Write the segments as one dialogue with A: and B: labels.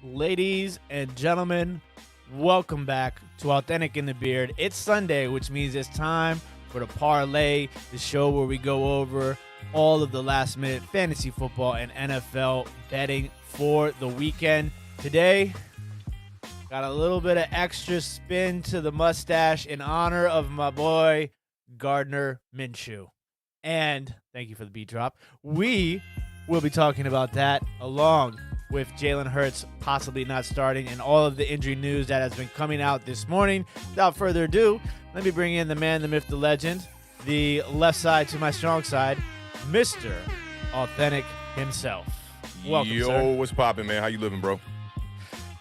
A: Ladies and gentlemen, welcome back to Awthentik and The Beard. It's Sunday, which means it's time for the Parlay, the show where we go over all of the last-minute fantasy football and NFL betting for the weekend. Today, got a little bit of extra spin to the mustache in honor of my boy, Gardner Minshew. And, thank you for the beat drop, we will be talking about that along with Jalen Hurts possibly not starting and all of the injury news that has been coming out this morning. Without further ado, let me bring in the man, the myth, the legend, the left side to my strong side, Mr. Awthentik himself. Welcome,
B: Yo,
A: sir.
B: what's poppin', man? How you living, bro?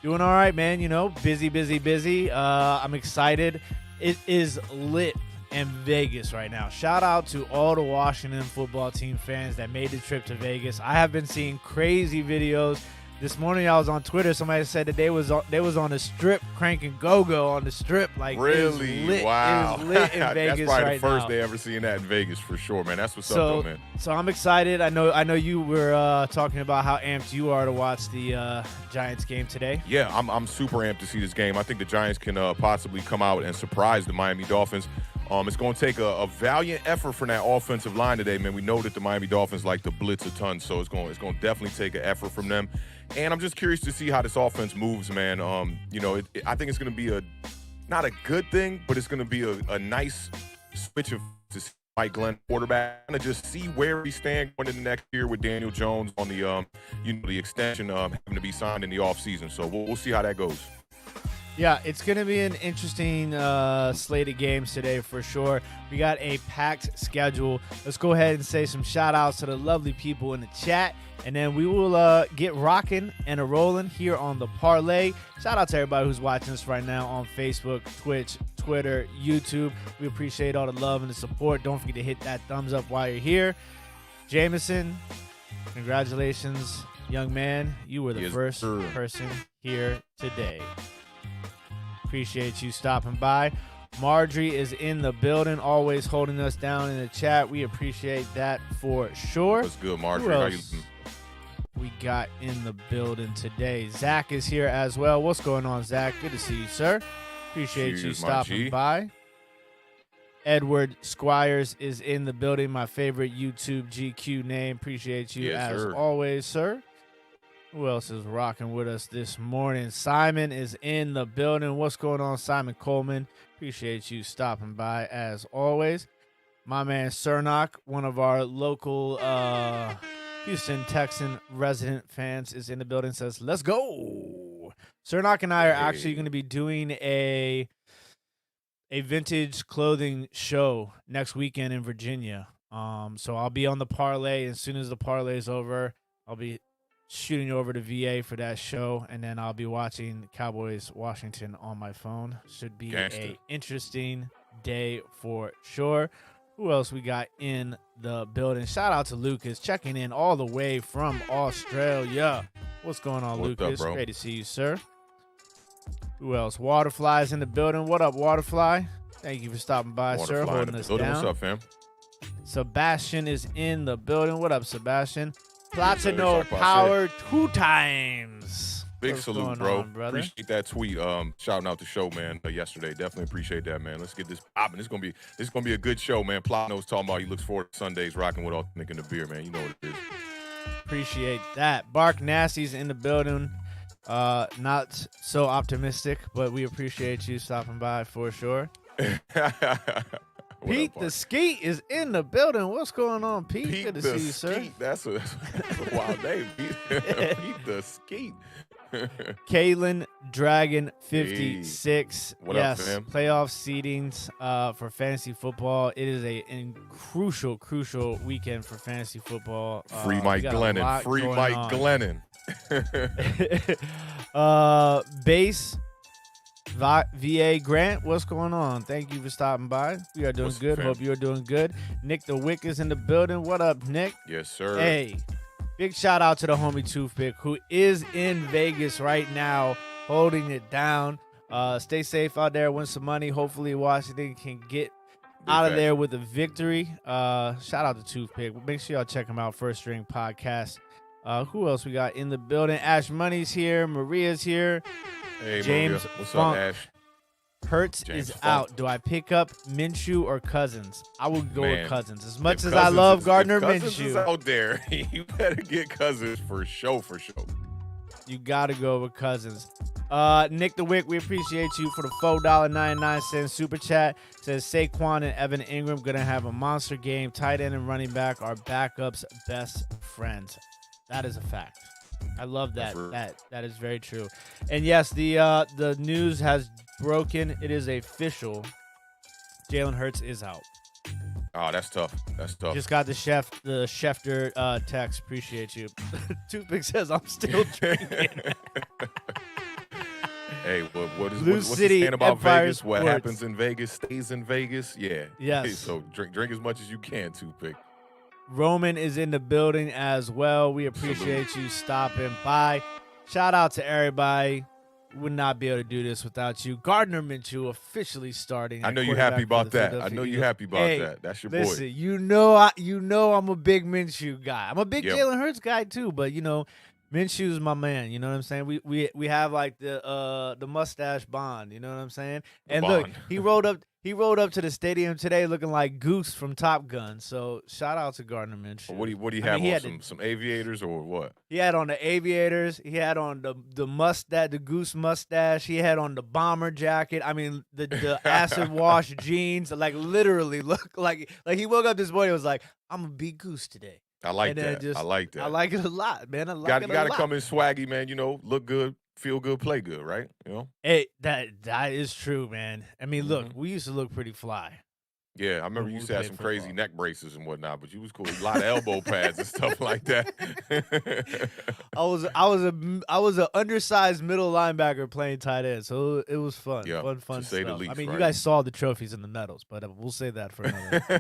A: Doing all right, man. You know, busy. I'm excited. It is lit in Vegas right now. Shout out to all the Washington football team fans that made the trip to Vegas. I have been seeing crazy videos. This morning I was on Twitter. Somebody said that they was on the strip cranking go-go on the strip. Like,
B: Really?
A: it was lit.
B: Wow.
A: It was lit in Vegas
B: That's probably
A: right
B: the first
A: now.
B: day ever seeing that in Vegas for sure, man. That's what's up, though, man.
A: So I'm excited. I know you were talking about how amped you are to watch the Giants game today.
B: Yeah, I'm super amped to see this game. I think the Giants can possibly come out and surprise the Miami Dolphins. It's going to take a valiant effort from that offensive line today, man. We know that the Miami Dolphins like to blitz a ton, so it's going to definitely take an effort from them. And I'm just curious to see how this offense moves, man. I think it's going to be not a good thing, but it's going to be a nice switch of to see Mike Glenn quarterback and to just see where we stand going into next year with Daniel Jones on the the extension having to be signed in the offseason. So we'll see how that goes.
A: Yeah, it's going to be an interesting slate of games today for sure. We got a packed schedule. Let's go ahead and say some shout-outs to the lovely people in the chat, and then we will get rocking and a-rolling here on the Parlay. Shout-out to everybody who's watching us right now on Facebook, Twitch, Twitter, YouTube. We appreciate all the love and the support. Don't forget to hit that thumbs up while you're here. Jameson, congratulations, young man. You were the first person here today. Appreciate you stopping by. Marjorie is in the building, always holding us down in the chat. We appreciate that for sure.
B: What's good, Marjorie? How you doing?
A: We got in the building today. Zach is here as well. What's going on, Zach? Good to see you, sir. Appreciate you stopping by. Edward Squires is in the building. My favorite YouTube GQ name. Appreciate you always, sir. Who else is rocking with us this morning? Simon is in the building. What's going on, Simon Coleman? Appreciate you stopping by as always. My man Cernock, one of our local Houston Texan resident fans, is in the building. Says, let's go. Cernock and I are actually going to be doing a vintage clothing show next weekend in Virginia. So I'll be on the Parlay. As soon as the Parlay is over, I'll be shooting over to VA for that show, and then I'll be watching Cowboys Washington on my phone. Should be a interesting day for sure. Who else we got in the building? Shout out to Lucas checking in all the way from Australia. What's going on, Lucas?
B: Up,
A: great to see you, sir. Who else? Waterfly's in the building. What up, Waterfly? Thank you for stopping by, sir. Holding us down.
B: What's up, fam?
A: Sebastian is in the building. What up, Sebastian? Platino power 2 times.
B: Big salute, bro. Appreciate that tweet. Shouting out the show, man. Yesterday, definitely appreciate that, man. Let's get this popping. This is gonna be a good show, man. Platino's talking about he looks forward to Sundays rocking with Awthentik and The Beard, man. You know what it is.
A: Appreciate that. Bark Nasty's in the building. Not so optimistic, but we appreciate you stopping by for sure. Pete the Skeet is in the building. What's going on, Pete? Good to see you, sir.
B: That's a wild name, Pete. Pete the Skeet.
A: Kalen Dragon 56.
B: What
A: yes,
B: up, fam?
A: Playoff seedings for fantasy football. It is a crucial weekend for fantasy football.
B: Free Mike Glennon. Free Mike Glennon.
A: Base VA Grant, what's going on? Thank you for stopping by. We are doing good. Hope you're doing good. Nick the Wick is in the building. What up, Nick?
B: Yes, sir.
A: Hey, big shout out to the homie Toothpick, who is in Vegas right now, holding it down. Stay safe out there. Win some money. Hopefully Washington can get out of there with a victory. Shout out to Toothpick. Make sure y'all check him out. First String Podcast. Who else we got in the building? Ash Money's here. Maria's here.
B: Hey,
A: James
B: Maria. What's
A: Funk.
B: up, Ash?
A: Hurts
B: James
A: is
B: Funk.
A: out. Do I pick up Minshew or Cousins? I would go with Cousins. As much as I
B: Cousins
A: love Gardner
B: if Cousins
A: Minshew,
B: is out there, you better get Cousins for sure.
A: you got to go with Cousins. Nick the Wick, we appreciate you for the $4.99 super chat. Says Saquon and Evan Ingram going to have a monster game. Tight end and running back are backups' best friends. That is a fact. I love that. That is very true. And yes, the news has broken. It is official. Jalen Hurts is out.
B: Oh, that's tough.
A: Just got the Schefter text. Appreciate you. Toothpick says I'm still drinking.
B: Hey, what's
A: Blue
B: the
A: City
B: saying about
A: Empire
B: Vegas? What
A: Sports.
B: happens in Vegas stays in Vegas. Yeah.
A: Yes.
B: Hey, so drink as much as you can, Toothpick.
A: Roman is in the building as well. We appreciate you stopping by. Shout out to everybody. Would not be able to do this without you. Gardner Minshew officially starting.
B: I know you're happy about that. That's your boy.
A: Listen, you know I'm a big Minshew guy. I'm a big Jalen Hurts guy too, but Minshew's my man. You know what I'm saying? We have like the mustache bond. You know what I'm saying? And look, he rode up to the stadium today looking like Goose from Top Gun. So shout out to Gardner Minshew.
B: What do you have on? Some aviators or what?
A: He had on the aviators. He had on the mustache, the Goose mustache. He had on the bomber jacket. I mean, the acid wash jeans. Like literally look like he woke up this morning and was like, I'm gonna be Goose today.
B: I like that. I like that.
A: I like it a lot, man.
B: Got to come in swaggy, man. Look good, feel good, play good, right?
A: Hey, that is true, man. I mean, look, we used to look pretty fly.
B: Yeah, I remember you used to have some crazy neck braces and whatnot, but you was cool. A lot of elbow pads and stuff like that.
A: I was an undersized middle linebacker playing tight end, so it was fun.
B: Yeah,
A: fun
B: to
A: stuff.
B: say the least,
A: I mean,
B: right?
A: you guys saw the trophies and the medals, but we'll say that for another day.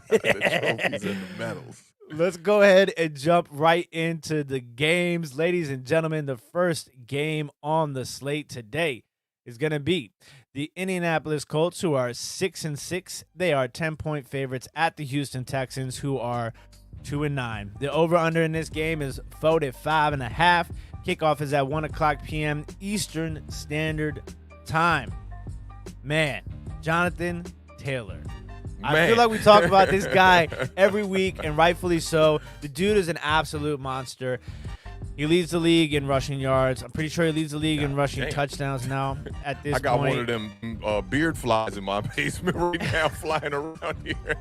B: The trophies and the medals.
A: Let's go ahead and jump right into the games. Ladies and gentlemen, the first game on the slate today is going to be the Indianapolis Colts, who are 6-6. They are 10-point favorites at the Houston Texans, who are 2-9. The over-under in this game is 45.5. Kickoff is at 1:00 p.m. Eastern Standard Time. Man, Jonathan Taylor. I feel like we talk about this guy every week, and rightfully so. The dude is an absolute monster. He leads the league in rushing yards. I'm pretty sure he leads the league in rushing touchdowns now at this point.
B: I got one of them beard flies in my basement right now flying around here.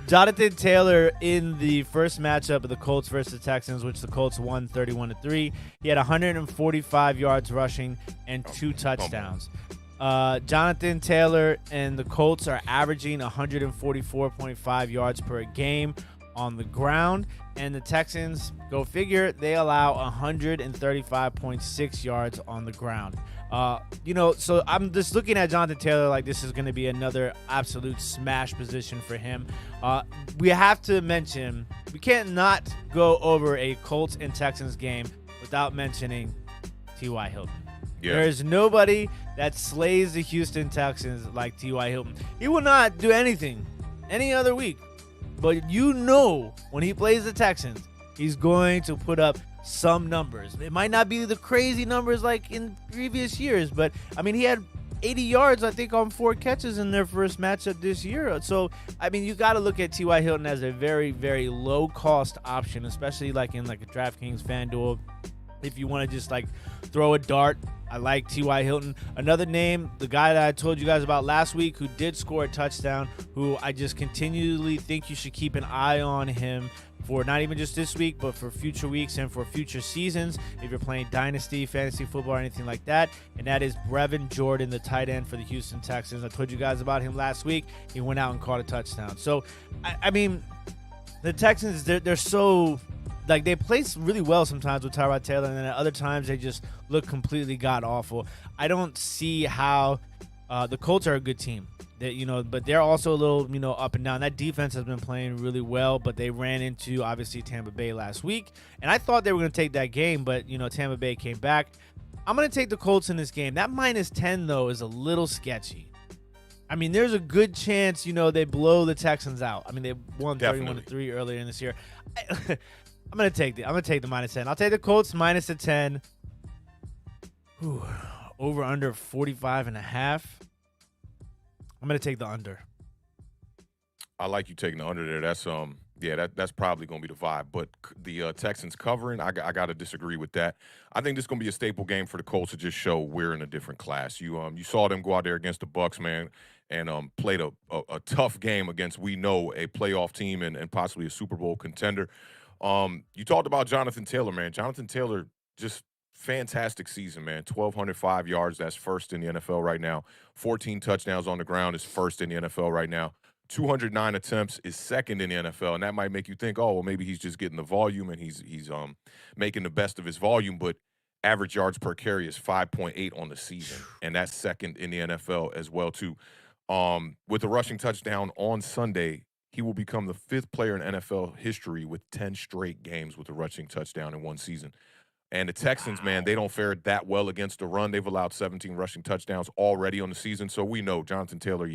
A: Jonathan Taylor in the first matchup of the Colts versus the Texans, which the Colts won 31-3. He had 145 yards rushing and 2 touchdowns. Jonathan Taylor and the Colts are averaging 144.5 yards per game on the ground, and the Texans, go figure, they allow 135.6 yards on the ground. So I'm just looking at Jonathan Taylor like this is going to be another absolute smash position for him. We have to mention, we can't not go over a Colts and Texans game without mentioning T.Y. Hilton. Yeah. There is nobody that slays the Houston Texans like T.Y. Hilton. He will not do anything any other week. But when he plays the Texans, he's going to put up some numbers. It might not be the crazy numbers like in previous years, but, I mean, he had 80 yards, I think, on 4 catches in their first matchup this year. So, I mean, you got to look at T.Y. Hilton as a very, very low-cost option, especially like in like a DraftKings FanDuel. If you want to just like throw a dart, I like T.Y. Hilton. Another name, the guy that I told you guys about last week who did score a touchdown, who I just continually think you should keep an eye on him for not even just this week, but for future weeks and for future seasons if you're playing Dynasty, Fantasy Football, or anything like that. And that is Brevin Jordan, the tight end for the Houston Texans. I told you guys about him last week. He went out and caught a touchdown. So, I mean, the Texans, they're so... Like, they play really well sometimes with Tyrod Taylor, and then at other times they just look completely god-awful. I don't see how the Colts are a good team. But they're also a little, up and down. That defense has been playing really well, but they ran into, obviously, Tampa Bay last week. And I thought they were going to take that game, but, Tampa Bay came back. I'm going to take the Colts in this game. That -10, though, is a little sketchy. I mean, there's a good chance, they blow the Texans out. I mean, they won 31-3 earlier in this year. I'm gonna take the -10. I'll take the Colts -10. Over under 45.5. I'm gonna take the under.
B: I like you taking the under there. That's probably going to be the vibe. But the Texans covering, I got to disagree with that. I think this is going to be a staple game for the Colts to just show we're in a different class. You saw them go out there against the Bucs, man, and played a tough game against, we know, a playoff team and possibly a Super Bowl contender. You talked about Jonathan Taylor, man. Jonathan Taylor, just fantastic season, man. 1,205 yards. That's first in the NFL right now. 14 touchdowns on the ground is first in the NFL right now. 209 attempts is second in the NFL, and that might make you think, oh, well, maybe he's just getting the volume and he's making the best of his volume, but average yards per carry is 5.8 on the season, and that's second in the NFL as well, too. With the rushing touchdown on Sunday, he will become the 5th player in NFL history with 10 straight games with a rushing touchdown in one season. And the Texans, man, they don't fare that well against the run. They've allowed 17 rushing touchdowns already on the season. So we know Jonathan Taylor,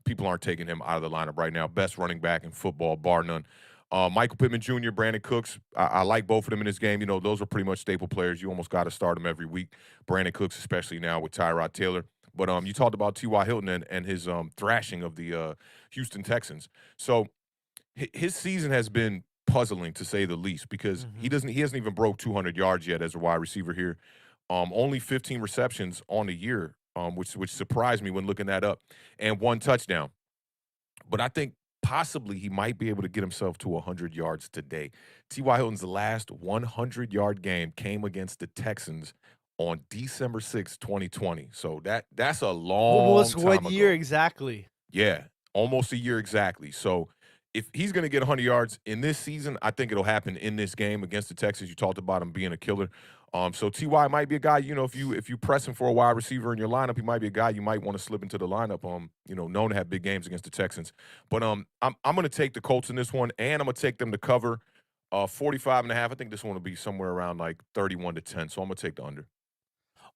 B: people aren't taking him out of the lineup right now. Best running back in football, bar none. Michael Pittman Jr., Brandon Cooks, I like both of them in this game. Those are pretty much staple players. You almost got to start them every week. Brandon Cooks, especially now with Tyrod Taylor. But you talked about T.Y. Hilton and his thrashing of the Houston Texans. So his season has been puzzling, to say the least, because he hasn't even broke 200 yards yet as a wide receiver here. Only 15 receptions on the year, which surprised me when looking that up, and 1 touchdown. But I think possibly he might be able to get himself to 100 yards today. T.Y. Hilton's last 100-yard game came against the Texans on December 6, 2020. So that's a long time ago.
A: What year exactly?
B: Yeah, almost a year exactly. So if he's going to get 100 yards in this season, I think it'll happen in this game against the Texans. You talked about him being a killer. So T.Y. might be a guy, if you press him for a wide receiver in your lineup, he might be a guy you might want to slip into the lineup, known to have big games against the Texans. But I'm going to take the Colts in this one, and I'm going to take them to cover 45.5. I think this one will be somewhere around like 31-10, so I'm going to take the under.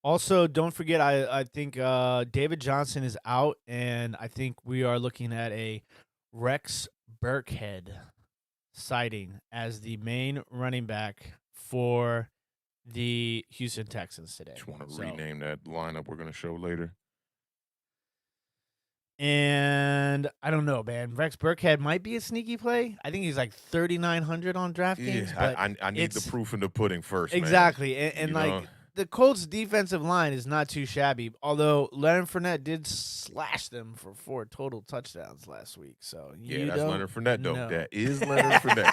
A: Also, don't forget, I think David Johnson is out, and I think we are looking at a Rex Burkhead sighting as the main running back for the Houston Texans today.
B: Just want to rename that lineup we're going to show later.
A: And I don't know, man. Rex Burkhead might be a sneaky play. I think he's like 3,900 on DraftKings.
B: Yeah, I need the proof in the pudding first.
A: Exactly, man. And like the Colts' defensive line is not too shabby, although Leonard Fournette did slash them for 4 total touchdowns last week. So
B: that's Leonard Fournette, though. No. That is Leonard Fournette.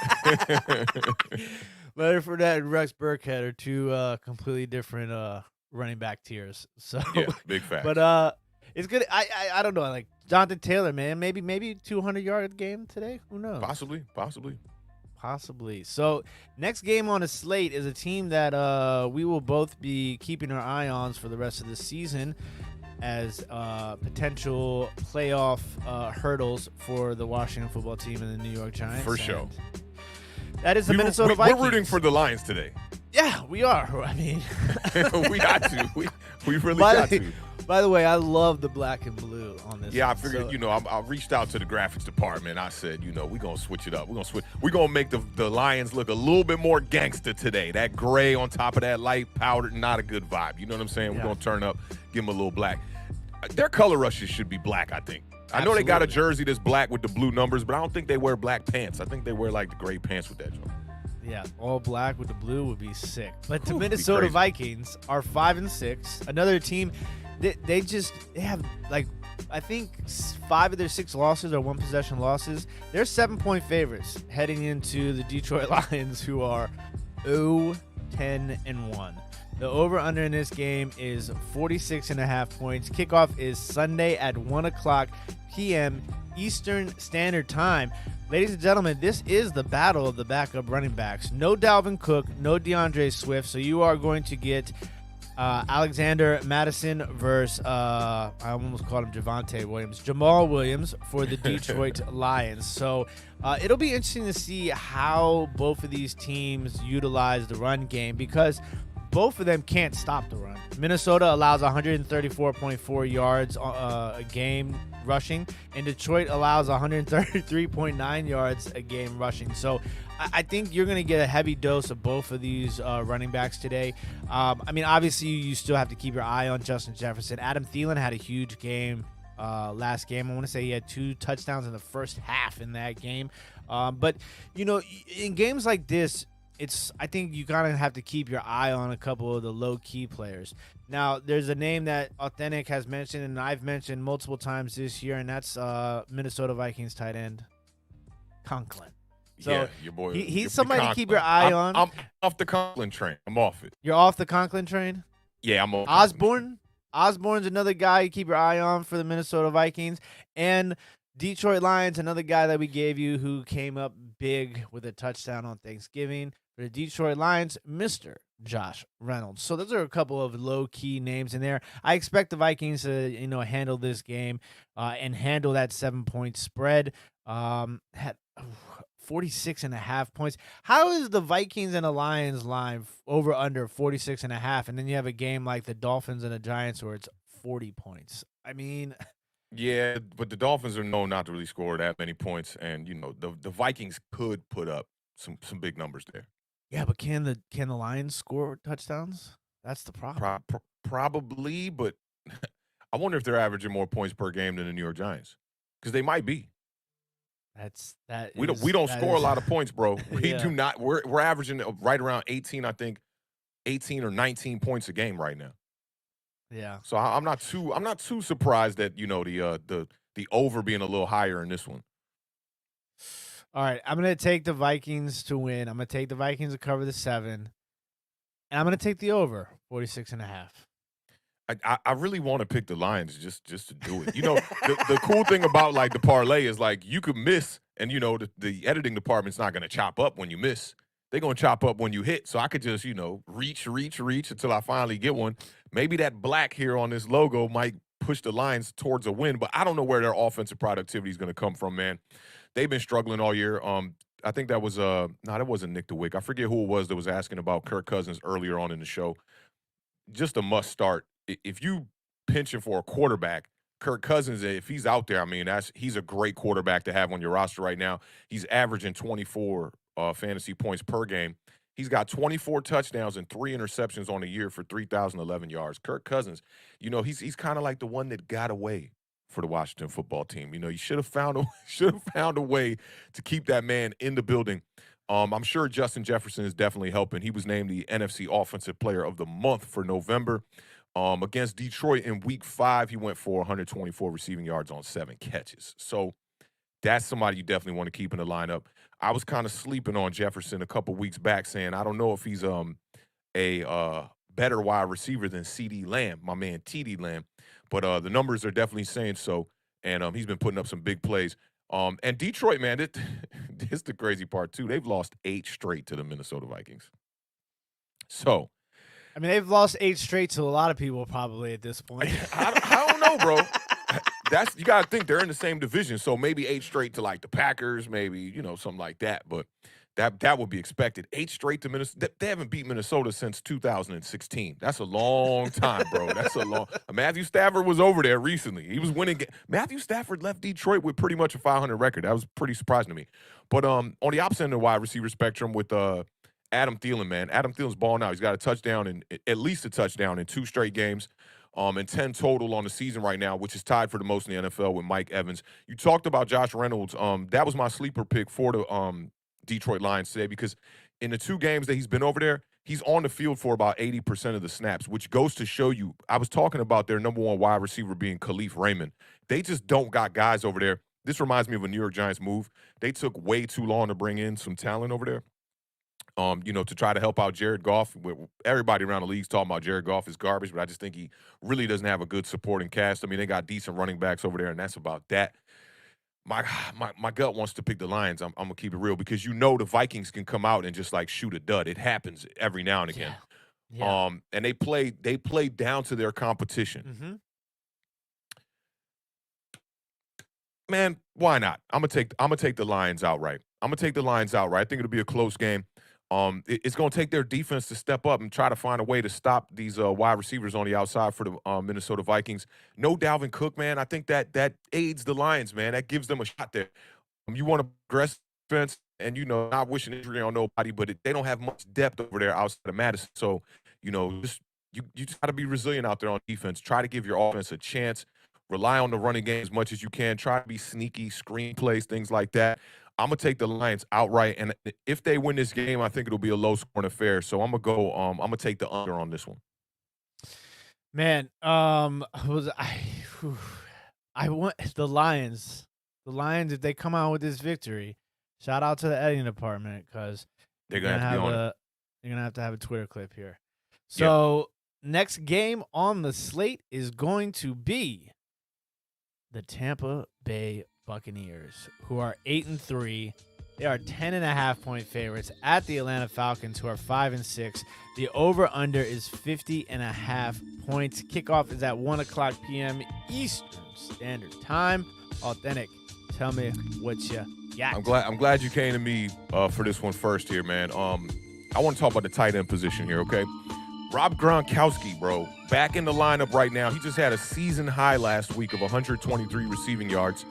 A: Leonard Fournette and Rex Burkhead are 2 completely different running back tiers. So
B: yeah, big fact.
A: But it's good. I don't know. Like Jonathan Taylor, man, maybe 200-yard game today. Who knows? Possibly. So next game on the slate is a team that we will both be keeping our eye on for the rest of the season as potential playoff hurdles for the Washington football team and the New York Giants.
B: For sure.
A: That is the Minnesota Vikings.
B: We're rooting for the Lions today.
A: Yeah, we are. I mean,
B: we got to. We really got to.
A: By the way, I love the black and blue on this.
B: Yeah, I figured, I reached out to the graphics department. I said, we're going to switch it up. We're going to make the Lions look a little bit more gangster today. That gray on top of that light powder, not a good vibe. You know what I'm saying? Yeah. We're going to turn up, give them a little black. Their color rushes should be black, I think. Absolutely. I know they got a jersey that's black with the blue numbers, but I don't think they wear black pants. I think they wear like the gray pants with that joint.
A: Yeah, all black with the blue would be sick. But the Minnesota Vikings are 5-6. Another team, they have like, I think 5 of their 6 losses are 1-possession losses. They're 7-point favorites heading into the Detroit Lions, who are 0-10-1. The over-under in this game is 46.5 points. Kickoff is Sunday at 1:00 p.m. Eastern Standard Time. Ladies and gentlemen, this is the battle of the backup running backs. No Dalvin Cook, no DeAndre Swift, so you are going to get Alexander Madison versus, I almost called him Javonte Williams, Jamal Williams for the Detroit Lions. So it'll be interesting to see how both of these teams utilize the run game, because both of them can't stop the run. Minnesota allows 134.4 yards a game rushing, and Detroit allows 133.9 yards a game rushing. So I think you're going to get a heavy dose of both of these running backs today. I mean, obviously, you still have to keep your eye on Justin Jefferson. Adam Thielen had a huge game last game. I want to say he had 2 touchdowns in the first half in that game. But, you know, in games like this, I think you kind of have to keep your eye on a couple of the low-key players. Now, there's a name that Awthentik has mentioned, and I've mentioned multiple times this year, and that's Minnesota Vikings tight end Conklin. So
B: yeah, your boy.
A: He's somebody to keep your eye on.
B: I'm off the Conklin train. I'm off it.
A: You're off the Conklin train?
B: Yeah, I'm off.
A: Osborne's another guy you keep your eye on for the Minnesota Vikings. And Detroit Lions, another guy that we gave you who came up big with a touchdown on Thanksgiving. For the Detroit Lions, Mr. Josh Reynolds. So those are a couple of low-key names in there. I expect the Vikings to, handle this game and handle that 7-point spread. Had 46.5 points. How is the Vikings and the Lions line over under 46.5? And then you have a game like the Dolphins and the Giants where it's 40 points. I mean,
B: yeah, but the Dolphins are known not to really score that many points, and the Vikings could put up some big numbers there.
A: Yeah, but can the Lions score touchdowns? That's the problem.
B: Probably, but I wonder if they're averaging more points per game than the New York Giants, because they might be. We don't score a lot of points, bro. We do not. We're averaging right around 18, I think, 18 or 19 points a game right now.
A: Yeah.
B: So I'm not too surprised that the over being a little higher in this one.
A: All right, I'm going to take the Vikings to win. I'm going to take the Vikings to cover the 7. And I'm going to take the over, 46.5.
B: I really want to pick the Lions just to do it. The cool thing about, like, the parlay is, like, you could miss, and, the editing department's not going to chop up when you miss. They're going to chop up when you hit. So I could just, reach until I finally get one. Maybe that black here on this logo might push the Lions towards a win, but I don't know where their offensive productivity is going to come from, man. They've been struggling all year. I think that was that wasn't Nick DeWick. I forget who it was that was asking about Kirk Cousins earlier on in the show. Just a must start. If you pinching for a quarterback, Kirk Cousins, if he's out there, I mean, he's a great quarterback to have on your roster right now. He's averaging 24 fantasy points per game. He's got 24 touchdowns and 3 interceptions on the year for 3,011 yards. Kirk Cousins, he's kind of like the one that got away for the Washington football team. You should have found a way to keep that man in the building. I'm sure Justin Jefferson is definitely helping. He was named the NFC Offensive Player of the Month for November. Against Detroit in Week 5, he went for 124 receiving yards on 7 catches. So that's somebody you definitely want to keep in the lineup. I was kind of sleeping on Jefferson a couple weeks back, saying I don't know if he's a better wide receiver than CeeDee Lamb, my man TD Lamb. But the numbers are definitely saying so, and he's been putting up some big plays. And Detroit, man, this is the crazy part, too. They've lost 8 straight to the Minnesota Vikings. So,
A: I mean, they've lost 8 straight to a lot of people probably at this point.
B: I don't know, bro. You got to think they're in the same division, so maybe 8 straight to, like, the Packers, maybe, something like that. But that would be expected. 8 straight to Minnesota. They haven't beat Minnesota since 2016. That's a long time, bro. That's a long. Matthew Stafford was over there recently. He was winning. Matthew Stafford left Detroit with pretty much a 500 record. That was pretty surprising to me. But on the opposite end of the wide receiver spectrum with Adam Thielen, man. Adam Thielen's balling out. He's got a touchdown and at least a touchdown in 2 straight games. And 10 total on the season right now, which is tied for the most in the NFL with Mike Evans. You talked about Josh Reynolds. That was my sleeper pick for the Detroit Lions today, because in the 2 games that he's been over there, he's on the field for about 80% of the snaps, which goes to show you, I was talking about their number 1 wide receiver being Khalif Raymond. They just don't got guys over there. This reminds me of a New York Giants move. They took way too long to bring in some talent over there. To try to help out Jared Goff. Everybody around the league's talking about Jared Goff is garbage, but I just think he really doesn't have a good supporting cast. I mean, they got decent running backs over there, and that's about that. My gut wants to pick the Lions. I'm going to keep it real, because the Vikings can come out and just, like, shoot a dud. It happens every now and again.
A: Yeah.
B: And they play down to their competition.
A: Mm-hmm.
B: Man, why not? I'm gonna take the Lions outright. I think it'll be a close game. It's going to take their defense to step up and try to find a way to stop these wide receivers on the outside for the Minnesota Vikings. No Dalvin Cook, man. I think that aids the Lions, man. That gives them a shot there. You want to progress defense, and not wishing injury on nobody, but they don't have much depth over there outside of Madison. So, you just got to be resilient out there on defense. Try to give your offense a chance. Rely on the running game as much as you can. Try to be sneaky, screen plays, things like that. I'm gonna take the Lions outright, and if they win this game, I think it'll be a low-scoring affair. So I'm gonna go. I'm gonna take the under on this one.
A: Man, I want the Lions. The Lions, if they come out with this victory, shout out to the editing department because
B: they're gonna have to be on it.
A: You're gonna have to have a Twitter clip here. So next game on the slate is going to be the Tampa Bay Buccaneers, who are 8-3. They are 10.5-point favorites at the Atlanta Falcons, who are 5-6. The over/under is 50.5 points. Kickoff is at 1:00 p.m. Eastern Standard Time. Awthentik, tell me what you got.
B: I'm glad you came to me for this one first here, man. I want to talk about the tight end position here, okay? Rob Gronkowski, bro, back in the lineup right now. He just had a season high last week of 123 receiving yards.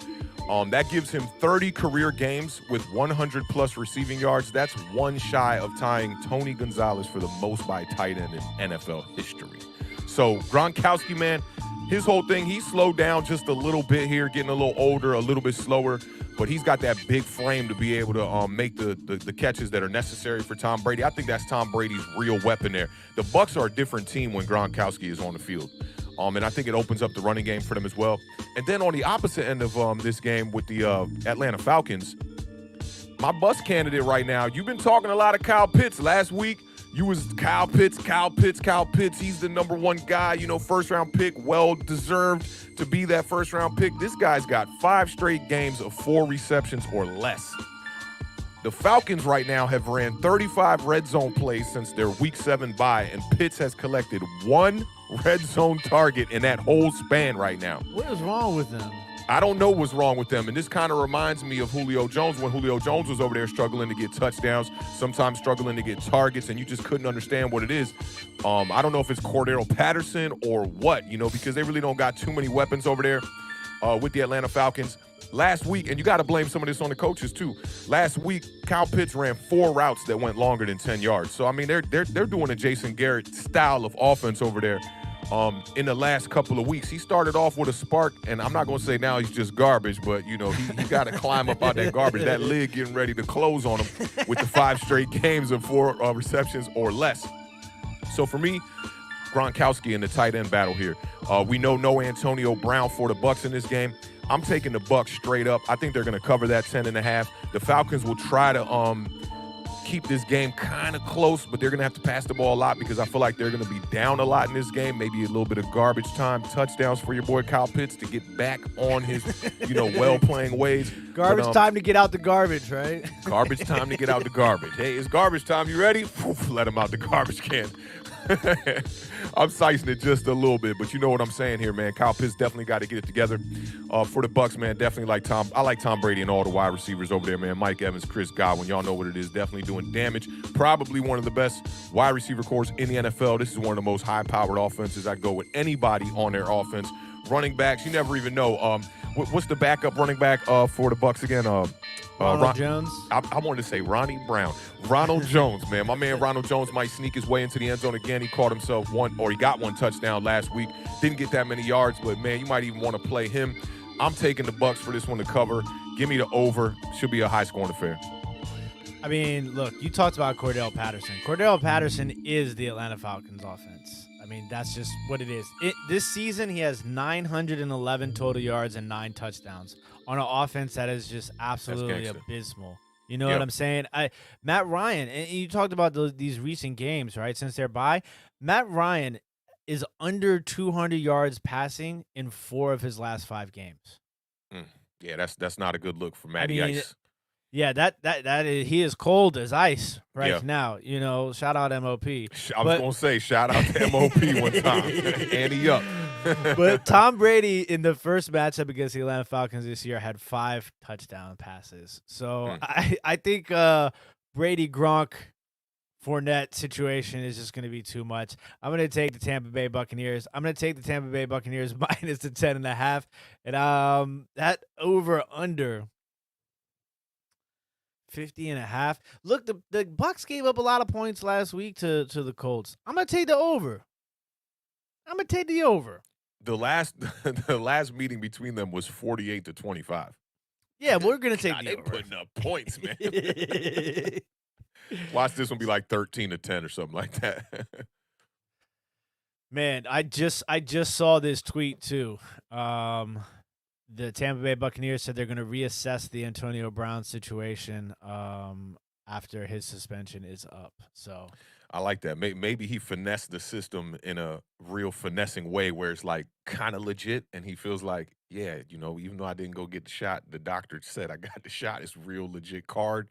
B: That gives him 30 career games with 100-plus receiving yards. That's one shy of tying Tony Gonzalez for the most by tight end in NFL history. So Gronkowski, man, his whole thing, he slowed down just a little bit here, getting a little older, a little bit slower, but he's got that big frame to be able to make the catches that are necessary for Tom Brady. I think that's Tom Brady's real weapon there. The Bucs are a different team when Gronkowski is on the field. And I think it opens up the running game for them as well. And then on the opposite end of this game with the Atlanta Falcons, my bust candidate right now, you've been talking a lot of Kyle Pitts. Last week, you was Kyle Pitts. He's the number one guy, first-round pick, well-deserved to be that first-round pick. This guy's got 5 straight games of 4 receptions or less. The Falcons right now have ran 35 red zone plays since their Week 7 bye, and Pitts has collected 1 red zone target in that whole span right now.
A: What is wrong with them?
B: I don't know what's wrong with them, and this kind of reminds me of Julio Jones when Julio Jones was over there struggling to get touchdowns, sometimes struggling to get targets, and you just couldn't understand what it is. I don't know if it's Cordero Patterson or what, because they really don't got too many weapons over there with the Atlanta Falcons. Last week, and you got to blame some of this on the coaches too. Last week, Kyle Pitts ran 4 routes that went longer than 10 yards. So I mean, they're doing a Jason Garrett style of offense over there. In the last couple of weeks, he started off with a spark, and I'm not going to say now he's just garbage, but he got to climb up out that garbage. That lid getting ready to close on him with the 5 straight games of 4 receptions or less. So for me, Gronkowski in the tight end battle here. We know no Antonio Brown for the Bucs in this game. I'm taking the Bucs straight up. I think they're going to cover that 10.5. The Falcons will try to keep this game kind of close, but they're going to have to pass the ball a lot because I feel like they're going to be down a lot in this game. Maybe a little bit of garbage time touchdowns for your boy Kyle Pitts to get back on his, well-playing ways.
A: Garbage time to get out the garbage, right?
B: Garbage time to get out the garbage. Hey, it's garbage time. You ready? Let him out the garbage can. I'm sizing it just a little bit, but you know what I'm saying here, man. Kyle Pitts definitely got to get it together. For the Bucs, man, definitely I like Tom Brady and all the wide receivers over there, man. Mike Evans, Chris Godwin, y'all know what it is. Definitely doing damage. Probably one of the best wide receiver corps in the NFL. This is one of the most high-powered offenses. I'd go with anybody on their offense. Running backs, you never even know. What's the backup running back for the Bucs again?
A: Ronald Jones?
B: I wanted to say Ronnie Brown. Ronald Jones, man. My man Ronald Jones might sneak his way into the end zone again. He caught himself he got 1 touchdown last week. Didn't get that many yards, but, man, you might even want to play him. I'm taking the Bucs for this one to cover. Give me the over. Should be a high-scoring affair.
A: I mean, look, you talked about Cordell Patterson. Cordell Patterson is the Atlanta Falcons offense. I mean, that's just what it is. This season, he has 911 total yards and 9 touchdowns on an offense that is just absolutely abysmal. You know what I'm saying? Matt Ryan, and you talked about these recent games, right, since their bye. Matt Ryan is under 200 yards passing in 4 of his last 5 games.
B: Yeah, that's not a good look for Matty Ice.
A: Yeah, that is, he is cold as ice now. Shout out MOP.
B: I was gonna say shout out to MOP one time. Andy up.
A: But Tom Brady in the first matchup against the Atlanta Falcons this year had 5 touchdown passes. So I think Brady Gronk Fournette situation is just going to be too much. I'm going to take the Tampa Bay Buccaneers. I'm going to take the Tampa Bay Buccaneers minus the 10.5. And that over-under 50.5. Look, the Bucs gave up a lot of points last week to the Colts. I'm going to take the over.
B: The last meeting between them was 48-25.
A: Yeah, we're going to take the
B: over.
A: over.
B: They're putting up points, man. Watch this one be like 13-10 or something like that.
A: Man, I just saw this tweet too. The Tampa Bay Buccaneers said they're going to reassess the Antonio Brown situation after his suspension is up. So
B: I like that. Maybe he finessed the system in a real finessing way where it's like kind of legit, and he feels like, yeah, even though I didn't go get the shot, the doctor said I got the shot. It's real legit card.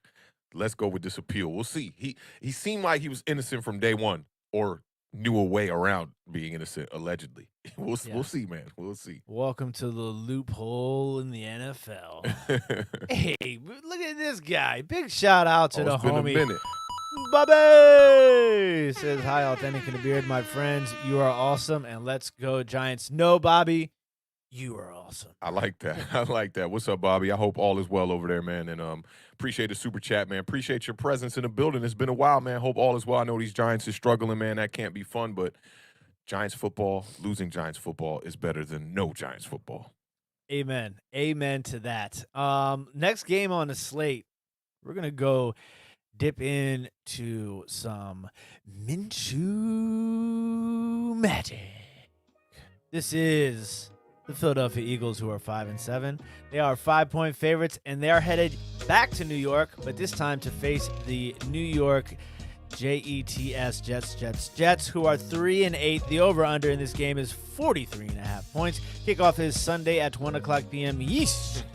B: Let's go with this appeal. We'll see. He seemed like he was innocent from day one, or knew a way around being innocent, allegedly. We'll see, man. We'll see.
A: Welcome to the loophole in the NFL. Hey, look at this guy. Big shout out to the homie.
B: It's been a minute.
A: Bobby says, hi, Awthentik and The Beard, my friends. You are awesome, and let's go Giants. No, Bobby, you are awesome.
B: I like that. What's up, Bobby? I hope all is well over there, man. And appreciate the super chat, man. Appreciate your presence in the building. It's been a while, man. Hope all is well. I know these Giants are struggling, man. That can't be fun, but Giants football, losing Giants football is better than no Giants football.
A: Amen. Amen to that. Next game on the slate, we're going to go dip into some Minshew magic. This is the Philadelphia Eagles, who are 5-7. They are 5-point favorites, and they are headed back to New York, but this time to face the New York Jets, who are 3-8. The over-under in this game is 43.5 points. Kickoff is Sunday at 1:00 p.m. East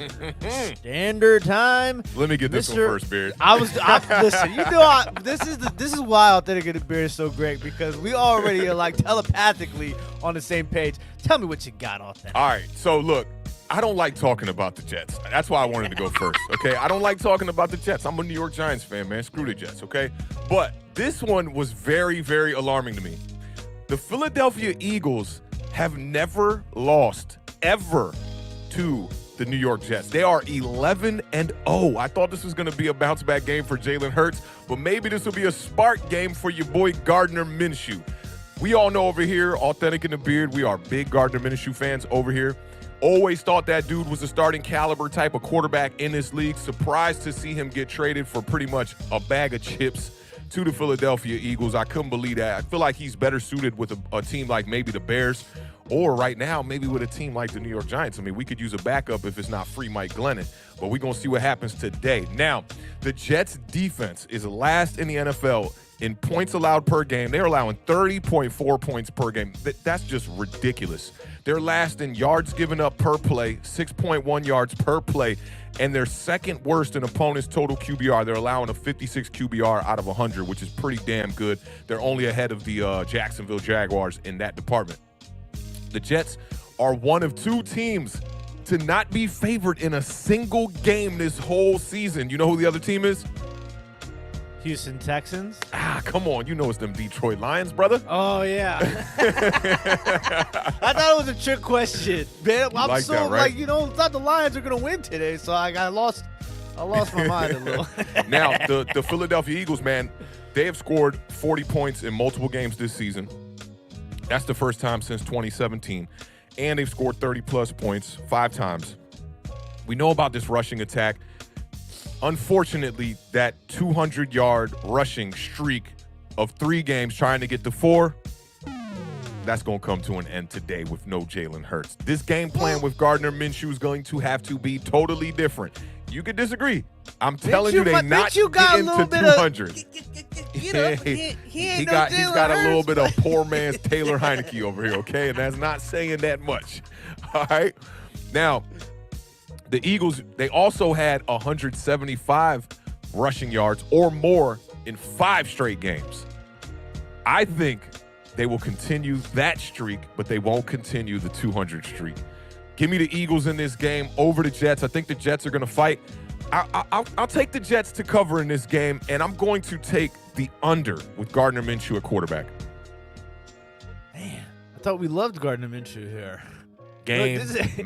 A: Standard Time.
B: Let me get this one first, Beard.
A: Listen. This is why Awthentik and The Beard is so great, because we already are like telepathically on the same page. Tell me what you got, Awthentik.
B: All right, so look. I don't like talking about the Jets. That's why I wanted to go first, okay? I don't like talking about the Jets. I'm a New York Giants fan, man. Screw the Jets, okay? But this one was very, very alarming to me. The Philadelphia Eagles have never lost, ever, to the New York Jets. They are 11-0. I thought this was going to be a bounce-back game for Jalen Hurts, but maybe this will be a spark game for your boy Gardner Minshew. We all know over here, Awthentik and The Beard, we are big Gardner Minshew fans over here. Always thought that dude was a starting caliber type of quarterback in this league. Surprised to see him get traded for pretty much a bag of chips to the Philadelphia Eagles. I couldn't believe that. I feel like he's better suited with a team like maybe the Bears, or right now maybe with a team like the New York Giants. I mean, we could use a backup if it's not free Mike Glennon, but we're going to see what happens today. Now, the Jets defense is last in the NFL in points allowed per game. They're allowing 30.4 points per game. That's just ridiculous. They're last in yards given up per play, 6.1 yards per play, and they're second worst in opponents' total QBR. They're allowing a 56 QBR out of 100, which is pretty damn good. They're only ahead of the Jacksonville Jaguars in that department. The Jets are one of two teams to not be favored in a single game this whole season. You know who the other team is?
A: Houston Texans.
B: Come on. You know it's them Detroit Lions, brother.
A: Oh, yeah. I thought it was a trick question. Man, I'm
B: like
A: so
B: that, right?
A: I thought the Lions are going to win today, so I lost my mind a little.
B: Now, the Philadelphia Eagles, man, they have scored 40 points in multiple games this season. That's the first time since 2017. And they've scored 30-plus points 5 times. We know about this rushing attack. Unfortunately, that 200-yard rushing streak of 3 games trying to get to 4, that's going to come to an end today with no Jalen Hurts. This game plan with Gardner Minshew is going to have to be totally different. You could disagree. I'm telling you, they not getting to 200. He's got a little bit of poor man's Taylor Heineke over here, okay? And that's not saying that much, all right? Now, the Eagles, they also had 175 rushing yards or more in 5 straight games. I think they will continue that streak, but they won't continue the 200 streak. Give me the Eagles in this game over the Jets. I think the Jets are going to fight. I'll take the Jets to cover in this game, and I'm going to take the under with Gardner Minshew at quarterback.
A: Man, I thought we loved Gardner Minshew here.
B: Game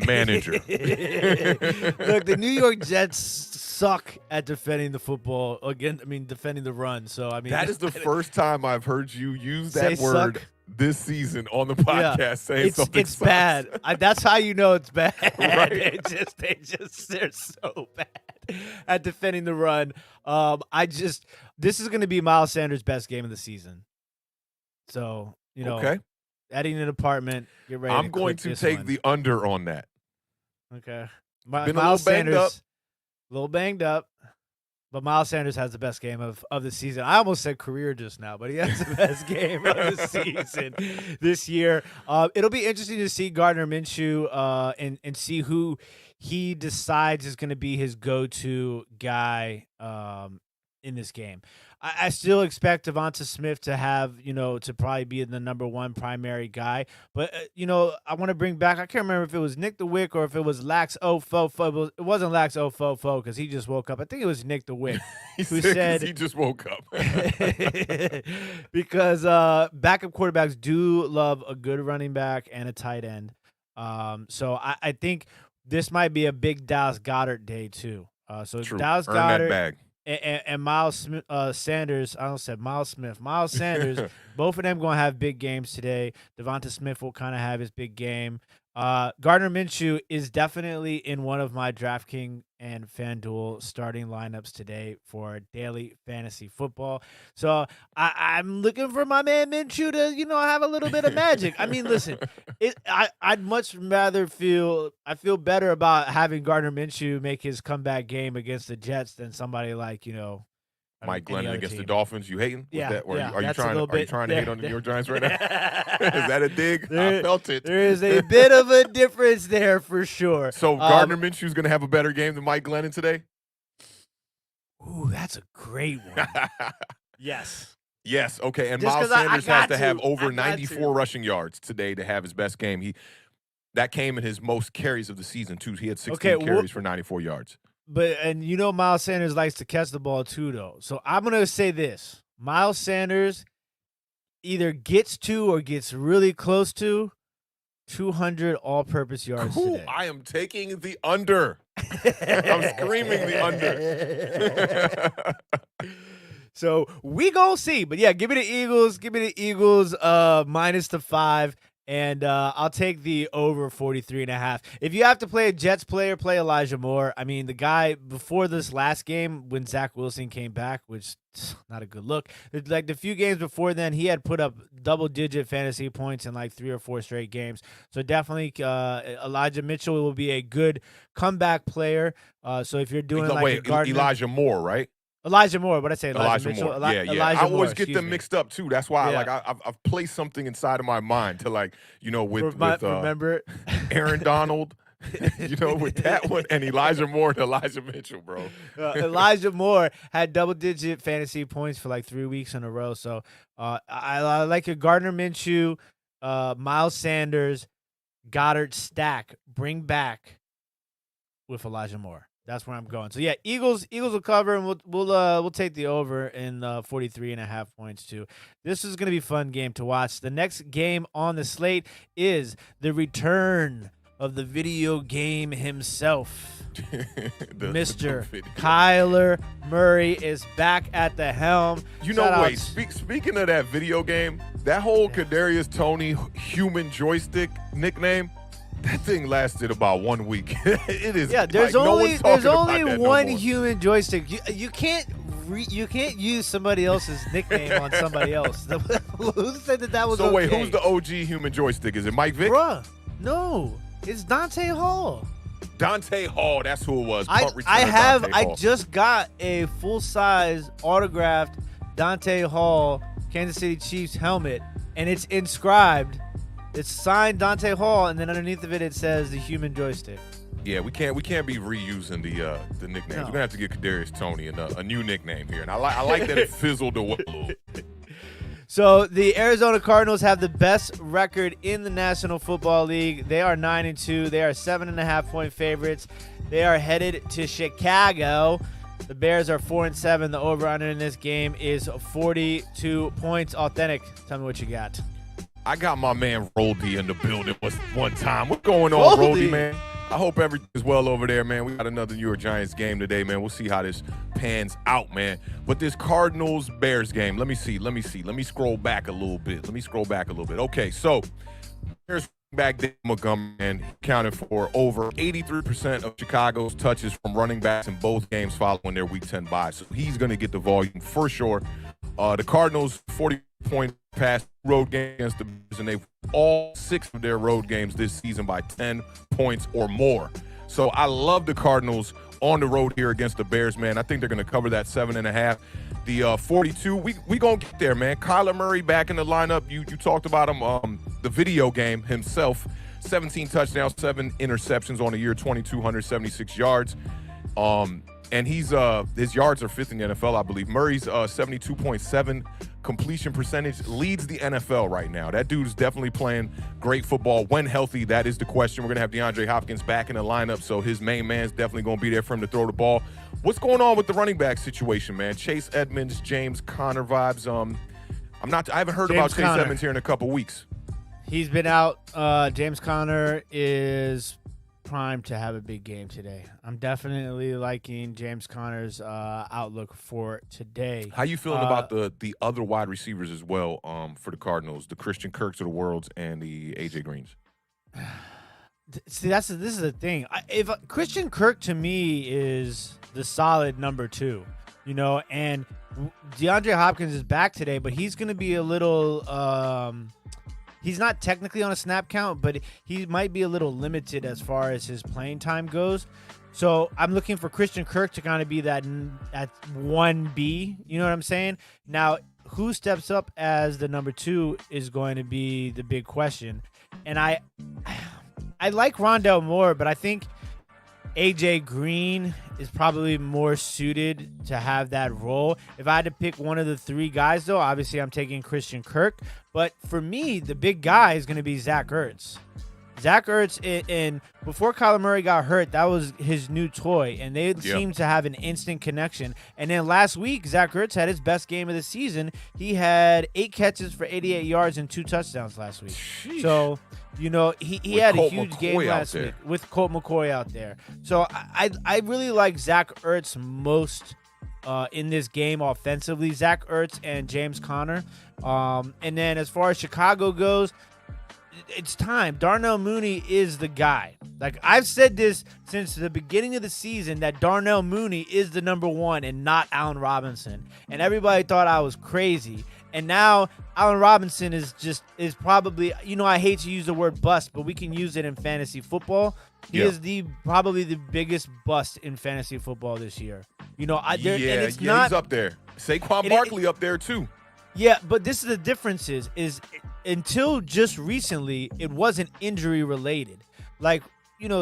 B: manager.
A: Look, the New York Jets suck at defending the football. Defending the run. So,
B: that is the first time I've heard you use that word
A: suck
B: this season on the podcast. Saying something
A: it's bad. That's how you know it's bad.
B: Right.
A: They're so bad at defending the run. This is going to be Miles Sanders' best game of the season. So,
B: okay.
A: Adding an apartment, get ready.
B: I'm going to take the under on that.
A: Okay.
B: Been
A: Miles Sanders,
B: a
A: little banged up, but Miles Sanders has the best game of the season. I almost said career just now, but he has the best game of the season this year. It'll be interesting to see Gardner Minshew and see who he decides is going to be his go-to guy in this game. I still expect Devonta Smith to have, to probably be the number one primary guy. But, I want to bring back, I can't remember if it was Nick the Wick or if it was Lax Ofofo. It wasn't Lax Ofofo because he just woke up. I think it was Nick the Wick who said
B: he just woke up.
A: Because backup quarterbacks do love a good running back and a tight end. So I think this might be a big Dallas Goedert day too.
B: True.
A: Dallas
B: Earn
A: Goedert
B: that bag.
A: And Miles Sanders, I almost said Miles Smith. Miles Sanders, both of them going to have big games today. Devonta Smith will kind of have his big game. Gardner Minshew is definitely in one of my DraftKings and FanDuel starting lineups today for daily fantasy football. So I'm looking for my man Minshew to, have a little bit of magic. Listen, I'd much rather I feel better about having Gardner Minshew make his comeback game against the Jets than somebody like,
B: Mike Glennon against
A: team.
B: The Dolphins. You hating?
A: Yeah.
B: Are you trying to hate on the New York Giants right now? Is that a dig? I felt it.
A: There is a bit of a difference there for sure.
B: So Gardner Minshew's going to have a better game than Mike Glennon today?
A: Ooh, that's a great one. Yes.
B: Yes. Okay. And
A: Just
B: Miles Sanders has to have over 94
A: to.
B: rushing yards today to have his best game. That came in his most carries of the season, too. He had 16 carries for 94 yards.
A: But Miles Sanders likes to catch the ball too, though. So I'm gonna say this: Miles Sanders either gets to or gets really close to 200 all-purpose yards today.
B: I am taking the under. I'm screaming the under.
A: So we gonna see, but yeah, give me the Eagles. Give me the Eagles minus the 5. And I'll take the over 43.5. If you have to play a Jets player, play Elijah Moore. The guy before this last game when Zach Wilson came back, which not a good look. Like the few games before then, he had put up double-digit fantasy points in like 3 or 4 straight games. So definitely Elijah Mitchell will be a good comeback player. So if you're doing
B: Elijah Moore, right?
A: Elijah Moore, what I say? Elijah Mitchell.
B: Moore. Yeah.
A: Elijah
B: I always
A: Moore,
B: get them mixed up too. That's why I've placed something inside of my mind to
A: remember
B: Aaron Donald, with that one and Elijah Moore and Elijah Mitchell, bro.
A: Elijah Moore had double-digit fantasy points for like 3 weeks in a row. So I like a Gardner Minshew, Miles Sanders, Goddard stack. Bring back with Elijah Moore. That's where I'm going. So yeah, Eagles will cover, and we'll take the over in 43.5 points too. This is gonna be a fun game to watch. The next game on the slate is the return of the video game himself. Mr. Kyler Murray is back at the helm.
B: Speaking of that video game, that whole Kadarius Toney human joystick nickname. That thing lasted about 1 week. It is.
A: Yeah, there's
B: like,
A: only one
B: no
A: human joystick. You can't use somebody else's nickname on somebody else. Who said that was okay?
B: So wait, who's the OG human joystick? Is it Mike Vick?
A: Bruh, no, it's Dante Hall.
B: Dante Hall, that's who it was.
A: I just got a full-size autographed Dante Hall Kansas City Chiefs helmet, and it's inscribed. It's signed Dante Hall, and then underneath of it says the human joystick.
B: Yeah, we can't be reusing the nicknames.
A: No.
B: We're gonna have to give Kadarius Toney a new nickname here, and I like that it fizzled away a little.
A: So the Arizona Cardinals have the best record in the National Football League. They are 9-2. They are 7.5-point favorites. They are headed to Chicago. The Bears are 4-7. The over-under in this game is 42 points. Authentic, tell me what you got.
B: I got my man Roldy in the building one time. What's going on, Roldy, man? I hope everything's well over there, man. We got another New York Giants game today, man. We'll see how this pans out, man. But this Cardinals-Bears game, let me see. Let me scroll back a little bit. Okay, so Bears back David Montgomery, and accounted for over 83% of Chicago's touches from running backs in both games following their Week 10 bye. So he's going to get the volume for sure. The Cardinals, 40-point pass road game against the Bears, and they've all 6 of their road games this season by 10 points or more. So I love the Cardinals on the road here against the Bears, man. I think they're going to cover that 7.5. The 42, we going to get there, man. Kyler Murray back in the lineup. You talked about him, the video game himself. 17 touchdowns, 7 interceptions on the year, 2,276 yards. And his yards are 5th in the NFL, I believe. Murray's 72.7 completion percentage leads the NFL right now. That dude's definitely playing great football. When healthy, that is the question. We're going to have DeAndre Hopkins back in the lineup, so his main man's definitely going to be there for him to throw the ball. What's going on with the running back situation, man? Chase Edmonds, James Conner vibes. I haven't heard about Chase Edmonds here in a couple weeks.
A: He's been out. James Conner is primed to have a big game today. I'm definitely liking James Conner's outlook for today.
B: How you feeling about the other wide receivers as well for the Cardinals, the Christian Kirks of the world and the AJ Greens?
A: See, this is the thing. If Christian Kirk to me is the solid number 2, and DeAndre Hopkins is back today, but he's going to be a little he's not technically on a snap count, but he might be a little limited as far as his playing time goes. So I'm looking for Christian Kirk to kind of be that 1B. You know what I'm saying? Now, who steps up as the number 2 is going to be the big question. And I like Rondale Moore, but I think AJ Green is probably more suited to have that role. If I had to pick one of the 3 guys, though, obviously I'm taking Christian Kirk. But for me, the big guy is going to be Zach Ertz. Zach Ertz, and before Kyler Murray got hurt, that was his new toy, and they seemed to have an instant connection. And then last week, Zach Ertz had his best game of the season. He had 8 catches for 88 yards and 2 touchdowns last week. Sheesh. So, he had a huge game last week with Colt McCoy out there. So I really like Zach Ertz most in this game offensively. Zach Ertz and James Conner. And then as far as Chicago goes, it's time. Darnell Mooney is the guy. Like, I've said this since the beginning of the season that Darnell Mooney is the number 1 and not Allen Robinson. And everybody thought I was crazy. And now Allen Robinson is probably, I hate to use the word bust, but we can use it in fantasy football. He is probably the biggest bust in fantasy football this year. And it's not,
B: he's up there. Saquon Barkley up there too.
A: Yeah, but this is the difference is until just recently, it wasn't injury related. Like,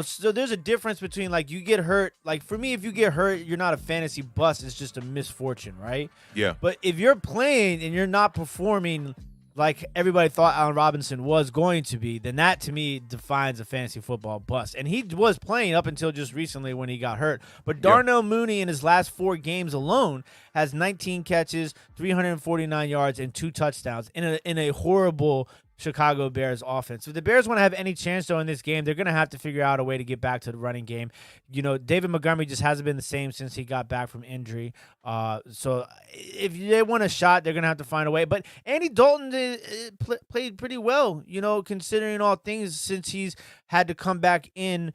A: so there's a difference between, like, you get hurt. Like, for me, if you get hurt, you're not a fantasy bust. It's just a misfortune, right?
B: Yeah.
A: But if you're playing and you're not performing like everybody thought Allen Robinson was going to be, then that to me defines a fantasy football bust. And he was playing up until just recently when he got hurt. But Darnell Mooney in his last 4 games alone has 19 catches, 349 yards, and 2 touchdowns in a horrible Chicago Bears offense. If the Bears want to have any chance, though, in this game, they're going to have to figure out a way to get back to the running game. David Montgomery just hasn't been the same since he got back from injury. So if they want a shot, they're going to have to find a way. But Andy Dalton played pretty well, considering all things, since he's had to come back in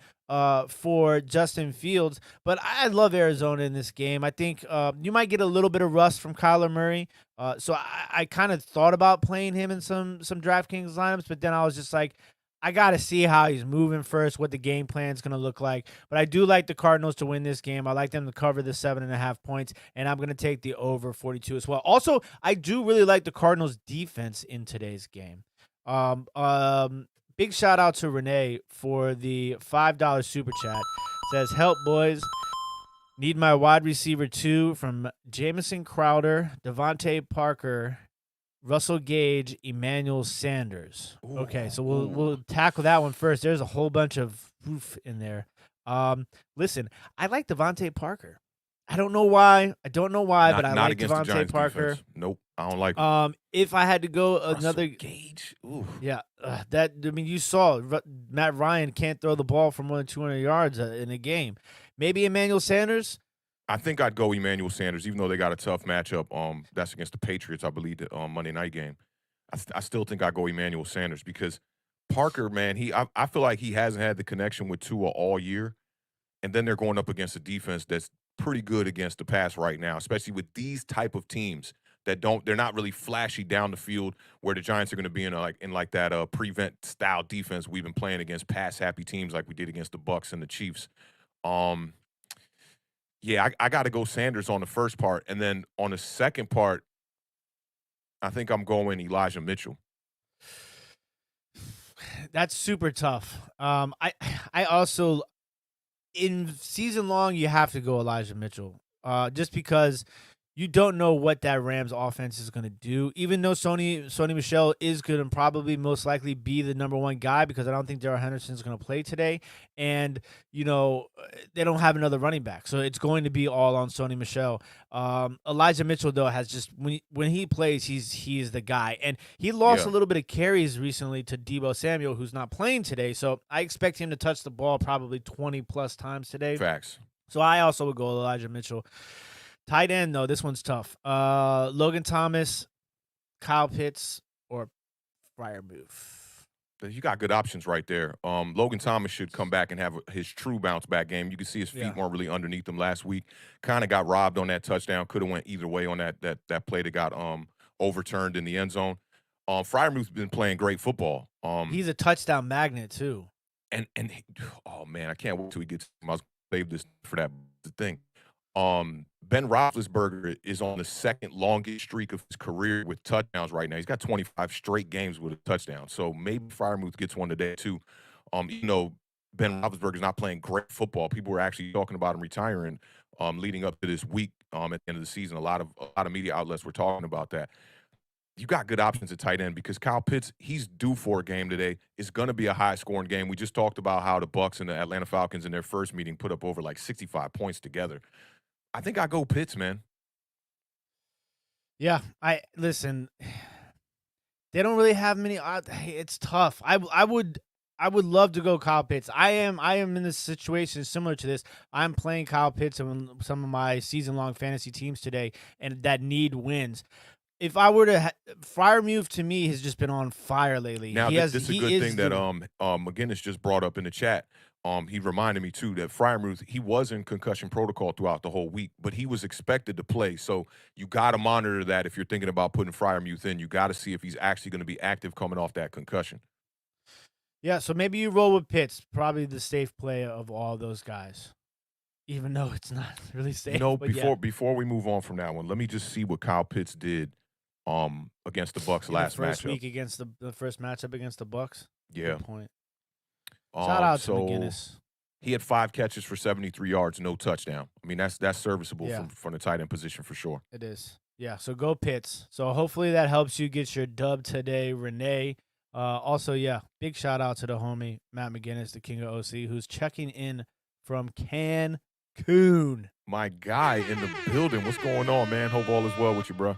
A: for Justin Fields. But I love Arizona in this game. I think you might get a little bit of rust from Kyler Murray. So I kind of thought about playing him in some DraftKings lineups, but then I was just like, I got to see how he's moving first, what the game plan is going to look like. But I do like the Cardinals to win this game. I like them to cover the 7.5 points, and I'm going to take the over 42 as well. Also, I do really like the Cardinals defense in today's game. Big shout out to Renee for the $5 super chat. Says, help, boys. Need my wide receiver 2 from Jamison Crowder, Devontae Parker, Russell Gage, Emmanuel Sanders. Okay, so we'll tackle that one first. There's a whole bunch of proof in there. Listen, I like Devontae Parker. I don't know why. But I like Devontae Parker.
B: Defense. Nope, I don't like him.
A: If I had to go another
B: Gage, ooh.
A: Yeah, you saw Matt Ryan can't throw the ball for more than 200 yards in a game. Maybe Emmanuel Sanders.
B: I think I'd go Emmanuel Sanders, even though they got a tough matchup. That's against the Patriots, I believe, the Monday night game. I still think I'd go Emmanuel Sanders because Parker, man, I feel like he hasn't had the connection with Tua all year, and then they're going up against a defense that's pretty good against the pass right now, especially with these type of teams that they're not really flashy down the field, where the Giants are going to be in that prevent style defense we've been playing against pass happy teams like we did against the Bucs and the Chiefs. Yeah, I got to go Sanders on the first part, and then on the second part, I think I'm going Elijah Mitchell.
A: That's super tough. I also, in season long, you have to go Elijah Mitchell, just because you don't know what that Rams offense is going to do. Even though Sony Michel is going to probably most likely be the number one guy, because I don't think Darrell Henderson is going to play today, and they don't have another running back, so it's going to be all on Sony Michel. Elijah Mitchell though has just when he plays, he's the guy, and he lost a little bit of carries recently to Deebo Samuel, who's not playing today. So I expect him to touch the ball probably 20 plus times today.
B: Facts.
A: So I also would go Elijah Mitchell. Tight end, though, this one's tough. Logan Thomas, Kyle Pitts, or Freiermuth.
B: You got good options right there. Logan Thomas should come back and have his true bounce back game. You can see his feet weren't really underneath him last week. Kind of got robbed on that touchdown. Could have went either way on that play that got overturned in the end zone. Freiermuth's been playing great football.
A: He's a touchdown magnet too.
B: And oh man, I can't wait till he gets. I was gonna save this for that thing. Ben Roethlisberger is on the second longest streak of his career with touchdowns right now. He's got 25 straight games with a touchdown. So maybe Freiermuth gets one today too. Ben Roethlisberger's not playing great football. People were actually talking about him retiring leading up to this week at the end of the season. A lot of media outlets were talking about that. You got good options at tight end because Kyle Pitts, he's due for a game today. It's going to be a high-scoring game. We just talked about how the Bucs and the Atlanta Falcons in their first meeting put up over like 65 points together. I think I go Pitts, man.
A: Yeah, listen. They don't really have many. It's tough. I would love to go Kyle Pitts. I am in this situation similar to this. I'm playing Kyle Pitts on some of my season-long fantasy teams today, and that need wins. If I were to, Freiermuth to me has just been on fire lately.
B: Now, this is a good thing that McGinnis just brought up in the chat. He reminded me, too, that Freiermuth, he was in concussion protocol throughout the whole week, but he was expected to play. So you got to monitor that if you're thinking about putting Freiermuth in. You got to see if he's actually going to be active coming off that concussion.
A: Yeah, so maybe you roll with Pitts, probably the safe play of all those guys, even though it's not really safe.
B: Before we move on from that one, let me just see what Kyle Pitts did against the Bucs last matchup.
A: First week against the first matchup against the Bucs.
B: Yeah.
A: Good point. Shout out to McGinnis.
B: He had 5 catches for 73 yards, no touchdown. I mean, that's serviceable from the tight end position for sure.
A: It is. Yeah, so go Pitts. So hopefully that helps you get your dub today, Renee. Also, big shout out to the homie, Matt McGinnis, the king of OC, who's checking in from Cancun.
B: My guy in the building. What's going on, man? Hope all is well with you, bro.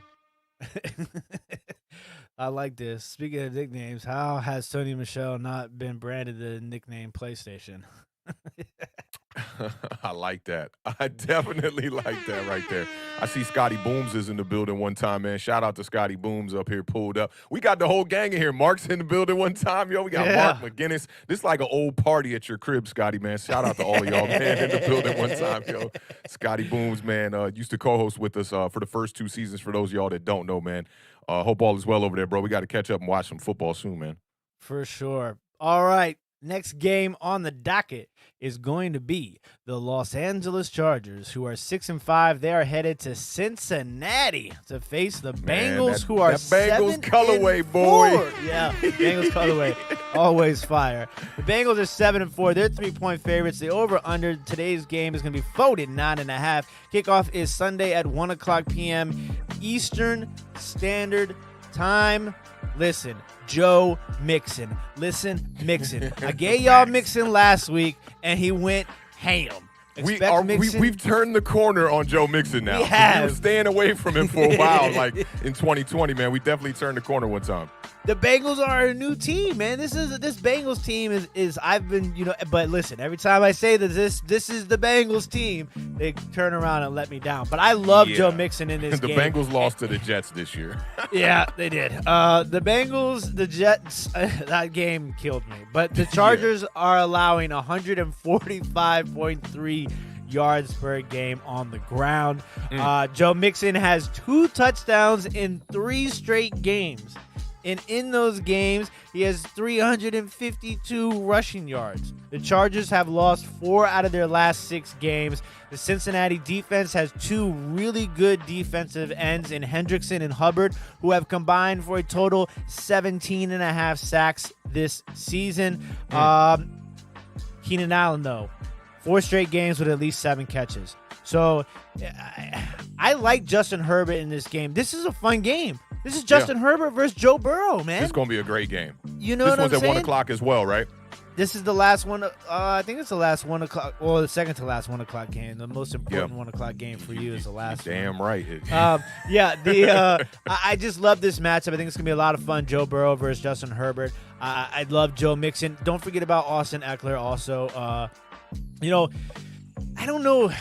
A: I like this. Speaking of nicknames, how has Sony Michel not been branded the nickname PlayStation?
B: I like that. I definitely like that right there. I see Scotty Booms is in the building one time, man. Shout out to Scotty Booms up here pulled up. We got the whole gang in here. Mark's in the building one time, yo. We got Mark McGinnis. This is like an old party at your crib, Scotty, man. Shout out to all of y'all, man, in the building one time, yo. Scotty Booms, man, used to co-host with us for the first 2 seasons. For those of y'all that don't know, man, hope all is well over there, bro. We got to catch up and watch some football soon, man.
A: For sure. All right. Next game on the docket is going to be the Los Angeles Chargers, who are 6-5. They are headed to Cincinnati to face the Bengals, who are
B: Bengals colorway, boy.
A: Yeah, Bengals colorway, always fire. The Bengals are 7-4. They're 3-point favorites. The over/under today's game is going to be voted 9.5. Kickoff is Sunday at 1:00 p.m. Eastern Standard Time. Listen, Joe Mixon. I gave y'all Mixon last week, and he went ham.
B: We've turned the corner on Joe Mixon now.
A: We have.
B: We were staying away from him for a while, like in 2020, man. We definitely turned the corner one time.
A: The Bengals are a new team, man. This Bengals team is I've been, but listen, every time I say that this is the Bengals team, they turn around and let me down. But I love Joe Mixon in this
B: game. The Bengals lost to the Jets this year.
A: Yeah, they did. The Bengals, the Jets, that game killed me. But the Chargers are allowing 145.3 yards per game on the ground. Joe Mixon has 2 touchdowns in 3 straight games. And in those games, he has 352 rushing yards. The Chargers have lost 4 out of their last 6 games. The Cincinnati defense has 2 really good defensive ends in Hendrickson and Hubbard, who have combined for a total 17.5 sacks this season. Keenan Allen, though, 4 straight games with at least 7 catches. So I like Justin Herbert in this game. This is a fun game. This is Justin Herbert versus Joe Burrow, man.
B: This is going to be a great game.
A: You know what I'm saying?
B: This one's at 1 o'clock as well, right?
A: This is the last one. I think it's the last 1 o'clock. Well, the second to last 1 o'clock game. The most important 1 o'clock game for you is the last one.
B: Damn right.
A: I just love this matchup. I think it's going to be a lot of fun. Joe Burrow versus Justin Herbert. I love Joe Mixon. Don't forget about Austin Eckler also. I don't know.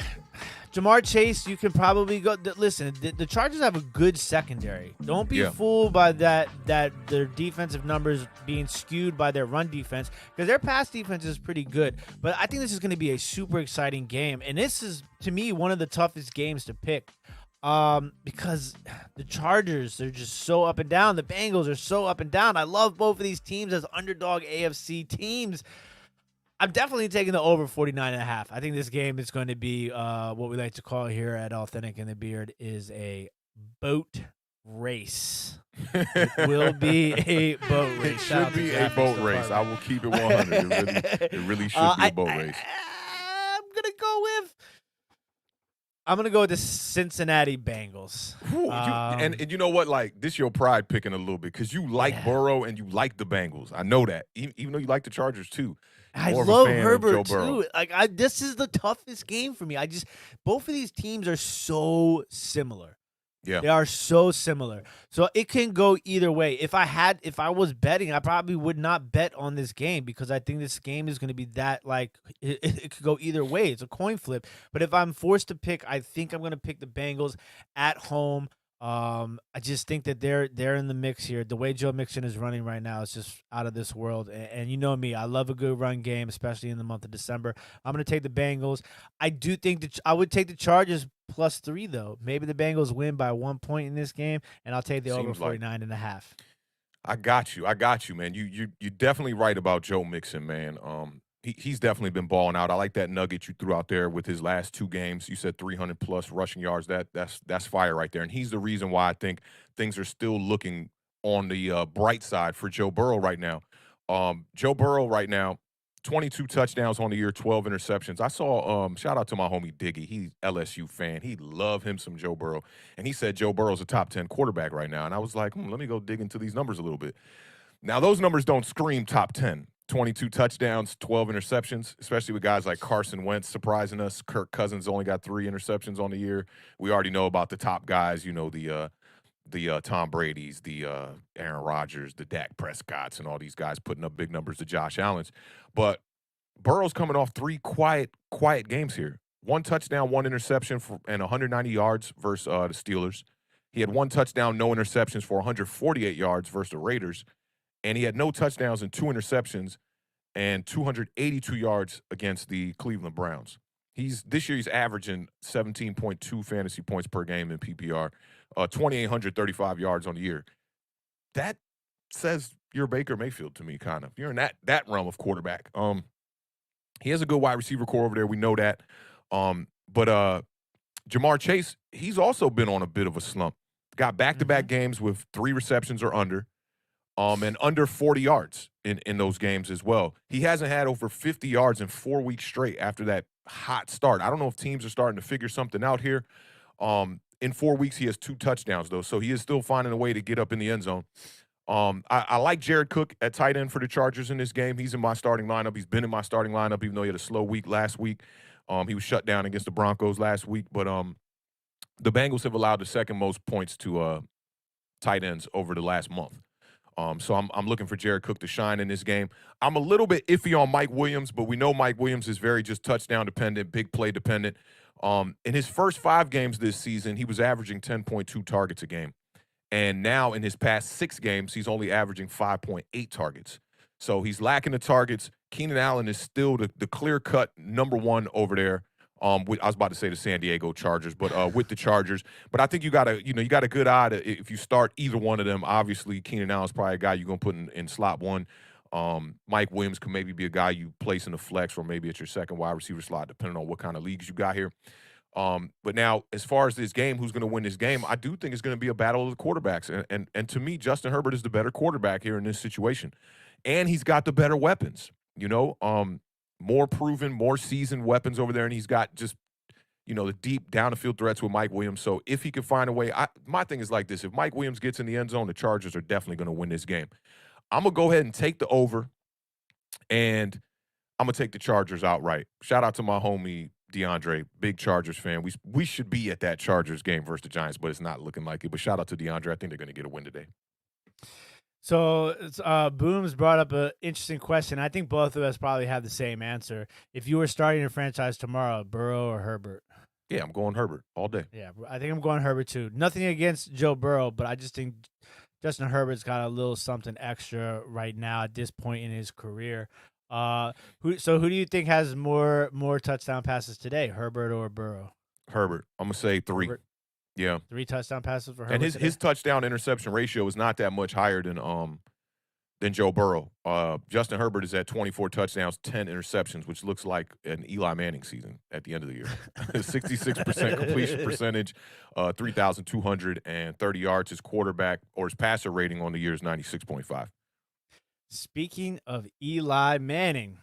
A: Jamar Chase, you can probably go. Listen, the Chargers have a good secondary. Don't be fooled by that their defensive numbers being skewed by their run defense, because their pass defense is pretty good. But I think this is going to be a super exciting game, and this is, to me, one of the toughest games to pick, because the Chargers, they're just so up and down. The Bengals are so up and down. I love both of these teams as underdog AFC teams. I'm definitely taking the over 49.5. I think this game is going to be what we like to call here at Awthentik and The Beard is a boat race. It will be a boat race.
B: It should be a boat race. I will keep it 100. It really should be a boat race.
A: I'm gonna go with the Cincinnati Bengals.
B: And you know what? Like, this your pride picking a little bit, because you like Burrow and you like the Bengals. I know that. Even though you like the Chargers too.
A: I love Herbert too. This is the toughest game for me. Both of these teams are so similar.
B: Yeah,
A: they are so similar. So it can go either way. If I was betting, I probably would not bet on this game, because I think this game is going to be that, it could go either way. It's a coin flip. But if I'm forced to pick, I think I'm going to pick the Bengals at home. I just think that they're in the mix here. The way Joe Mixon is running right now is just out of this world. And you know me, I love a good run game, especially in the month of December. I'm going to take the Bengals. I do think that I would take the Chargers +3, though. Maybe the Bengals win by 1 point in this game, and I'll take the over 49.5.
B: I got you, man. You're definitely right about Joe Mixon, man. He's definitely been balling out. I like that nugget you threw out there with his last 2 games. You said 300+ rushing yards. That's fire right there. And he's the reason why I think things are still looking on the bright side for Joe Burrow right now. Joe Burrow right now, 22 touchdowns on the year, 12 interceptions. I saw, shout out to my homie Diggy. He's LSU fan. He love him some Joe Burrow. And he said Joe Burrow's a top 10 quarterback right now. And I was like, let me go dig into these numbers a little bit. Now, those numbers don't scream top 10. 22 touchdowns, 12 interceptions, especially with guys like Carson Wentz surprising us. Kirk Cousins only got 3 interceptions on the year. We already know about the top guys, the Tom Brady's, the Aaron Rodgers, the Dak Prescotts, and all these guys putting up big numbers to Josh Allen's. But Burrow's coming off 3 quiet games here. 1 touchdown, 1 interception and 190 yards versus the Steelers. He had 1 touchdown, no interceptions for 148 yards versus the Raiders. And he had no touchdowns and 2 interceptions and 282 yards against the Cleveland Browns. This year he's averaging 17.2 fantasy points per game in PPR, 2,835 yards on the year. That says you're Baker Mayfield to me, kind of. You're in that realm of quarterback. He has a good wide receiver core over there. We know that. But Jamar Chase, he's also been on a bit of a slump. Got back-to-back games with 3 receptions or under. And under 40 yards in those games as well. He hasn't had over 50 yards in 4 weeks straight after that hot start. I don't know if teams are starting to figure something out here. In 4 weeks, he has 2 touchdowns, though, so he is still finding a way to get up in the end zone. I like Jared Cook at tight end for the Chargers in this game. He's in my starting lineup. He's been in my starting lineup, even though he had a slow week last week. He was shut down against the Broncos last week. But the Bengals have allowed the second most points to tight ends over the last month. So I'm looking for Jared Cook to shine in this game. I'm a little bit iffy on Mike Williams, but we know Mike Williams is very just touchdown dependent, big play dependent. In his first 5 games this season, he was averaging 10.2 targets a game. And now in his past 6 games, he's only averaging 5.8 targets. So he's lacking the targets. Keenan Allen is still the clear-cut number 1 over there. I was about to say the San Diego Chargers, but with the Chargers. But I think you got a good eye to, if you start either one of them. Obviously, Keenan Allen's probably a guy you're going to put in slot 1. Mike Williams could maybe be a guy you place in the flex or maybe at your second wide receiver slot, depending on what kind of leagues you got here. But now, as far as this game, who's going to win this game, I do think it's going to be a battle of the quarterbacks. And to me, Justin Herbert is the better quarterback here in this situation. And he's got the better weapons, more proven, more seasoned weapons over there. And he's got just, the deep down-the-field threats with Mike Williams. So if he can find a way, my thing is like this. If Mike Williams gets in the end zone, the Chargers are definitely going to win this game. I'm going to go ahead and take the over, and I'm going to take the Chargers outright. Shout out to my homie, DeAndre, big Chargers fan. We should be at that Chargers game versus the Giants, but it's not looking like it. But shout out to DeAndre. I think they're going to get a win today.
A: So Booms brought up an interesting question. I think both of us probably have the same answer. If you were starting a franchise tomorrow, Burrow or Herbert?
B: Yeah, I'm going Herbert all day.
A: Yeah, I think I'm going Herbert too. Nothing against Joe Burrow, but I just think Justin Herbert's got a little something extra right now at this point in his career. Who do you think has more touchdown passes today, Herbert or Burrow?
B: Herbert. I'm gonna say 3.
A: Herbert.
B: Yeah,
A: 3 touchdown passes for Herbert.
B: And his touchdown interception ratio is not that much higher than Joe Burrow. Justin Herbert is at 24 touchdowns, 10 interceptions, which looks like an Eli Manning season at the end of the year. 66% completion percentage, 3,230 yards. His quarterback or his passer rating on the year is 96.5.
A: Speaking of Eli Manning,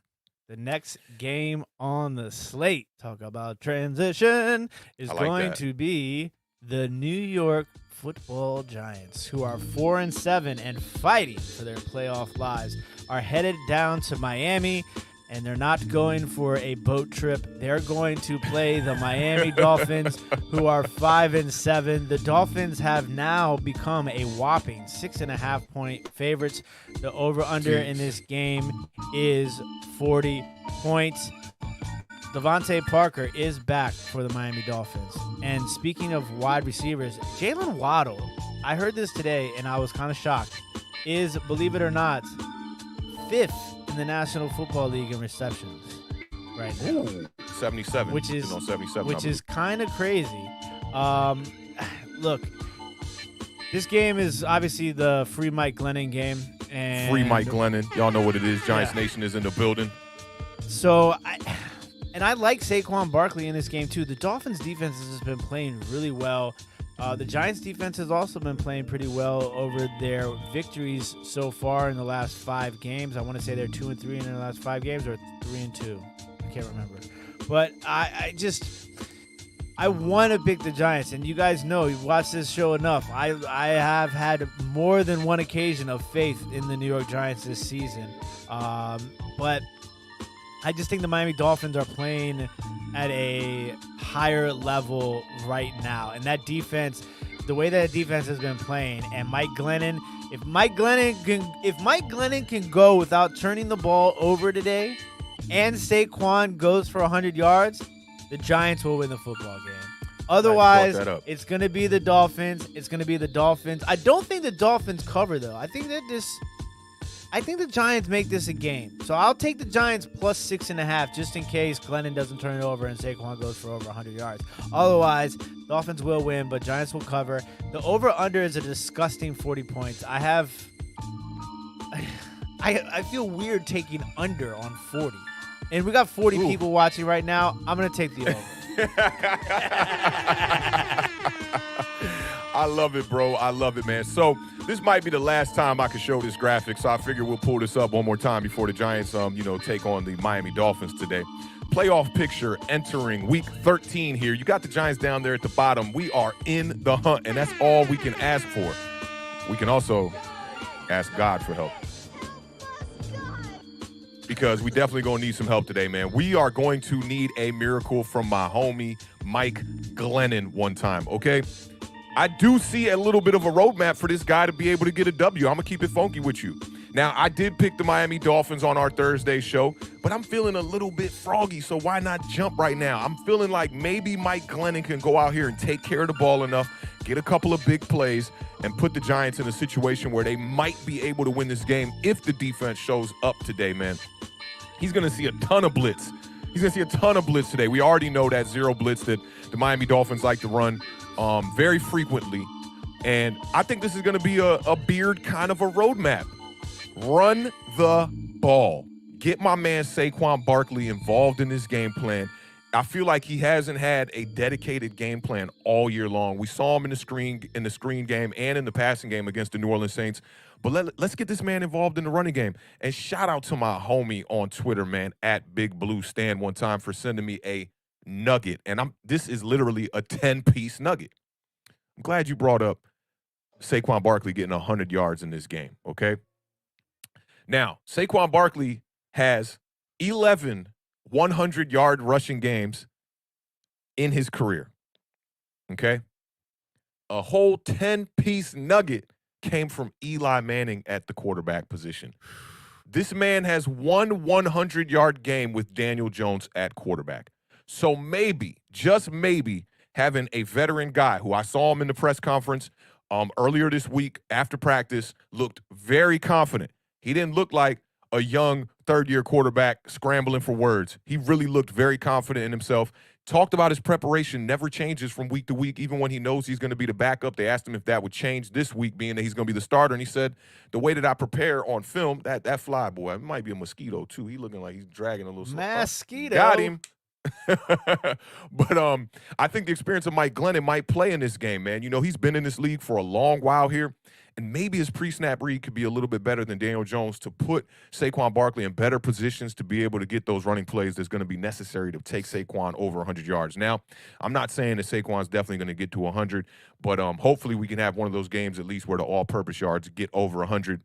A: the next game on the slate, talk about transition, is going to be the New York Football Giants, who are 4-7 and fighting for their playoff lives, are headed down to Miami, and they're not going for a boat trip. They're going to play the Miami Dolphins, who are 5-7. The Dolphins have now become a whopping 6.5-point favorites. The over-under in this game is 40 points. Devontae Parker is back for the Miami Dolphins. And speaking of wide receivers, Jalen Waddle, I heard this today and I was kind of shocked, is, believe it or not, 5th in the National Football League in receptions right now.
B: Ooh, 77.
A: Which is,
B: 77
A: which is kind of crazy. Look, this game is obviously the free Mike Glennon game. And
B: free Mike Glennon. Y'all know what it is. Giants Nation is in the building.
A: So, I like Saquon Barkley in this game, too. The Dolphins' defense has been playing really well. The Giants' defense has also been playing pretty well over their victories so far in the last 5 games. I want to say they're 2-3 in their last 5 games, or 3-2. I can't remember. But I want to pick the Giants, and you guys know, you've watched this show enough. I have had more than one occasion of faith in the New York Giants this season. But I just think the Miami Dolphins are playing at a higher level right now. And that defense, the way that defense has been playing, and Mike Glennon, if Mike Glennon can go without turning the ball over today, and Saquon goes for 100 yards, the Giants will win the football game. Otherwise, it's going to be the Dolphins. I don't think the Dolphins cover, though. I think the Giants make this a game. So I'll take the Giants plus 6.5 just in case Glennon doesn't turn it over and Saquon goes for over 100 yards. Otherwise, Dolphins will win, but Giants will cover. The over-under is a disgusting 40 points. I feel weird taking under on 40. And we got 40 people watching right now. I'm going to take the over.
B: I love it, bro. I love it, man. So this might be the last time I can show this graphic, so I figure we'll pull this up one more time before the Giants, take on the Miami Dolphins today. Playoff picture entering week 13 here. You got the Giants down there at the bottom. We are in the hunt, and that's all we can ask for. We can also Ask God for help. Because we definitely going to need some help today, man. We are going to need a miracle from my homie Mike Glennon one time, okay? I do see a little bit of a roadmap for this guy to be able to get a W. I'm going to keep it funky with you. Now, I did pick the Miami Dolphins on our Thursday show, but I'm feeling a little bit froggy, so why not jump right now? I'm feeling like maybe Mike Glennon can go out here and take care of the ball enough, get a couple of big plays, and put the Giants in a situation where they might be able to win this game if the defense shows up today, man. He's going to see a ton of blitz. He's going to see a ton of blitz today. We already know that zero blitz that the Miami Dolphins like to run very frequently. And I think this is going to be a Beard kind of a roadmap. Run the ball. Get my man Saquon Barkley involved in this game plan. I feel like he hasn't had a dedicated game plan all year long. We saw him in the screen game and in the passing game against the New Orleans Saints. But let's get this man involved in the running game. And shout out to my homie on Twitter, man, at Big Blue Stan one time for sending me a nugget. And this is literally a 10-piece nugget. I'm glad you brought up Saquon Barkley getting 100 yards in this game, okay? Now, Saquon Barkley has 11 100-yard rushing games in his career, okay? A whole 10-piece nugget came from Eli Manning at the quarterback position. This man has one 100-yard game with Daniel Jones at quarterback. So maybe, just maybe, having a veteran guy who I saw him in the press conference earlier this week after practice looked very confident. He didn't look like a young third-year quarterback scrambling for words. He really looked very confident in himself. Talked about his preparation never changes from week to week, even when he knows he's going to be the backup. They asked him if that would change this week, being that he's going to be the starter, and he said, the way that I prepare on film, that fly boy, it might be a mosquito too. He looking like he's dragging a little.
A: Mosquito.
B: Got him. But I think the experience of Mike Glennon might play in this game, man. You know, he's been in this league for a long while here, and maybe his pre-snap read could be a little bit better than Daniel Jones to put Saquon Barkley in better positions to be able to get those running plays that's going to be necessary to take Saquon over 100 yards. Now, I'm not saying that Saquon's definitely going to get to 100, but hopefully we can have one of those games at least where the all-purpose yards get over 100.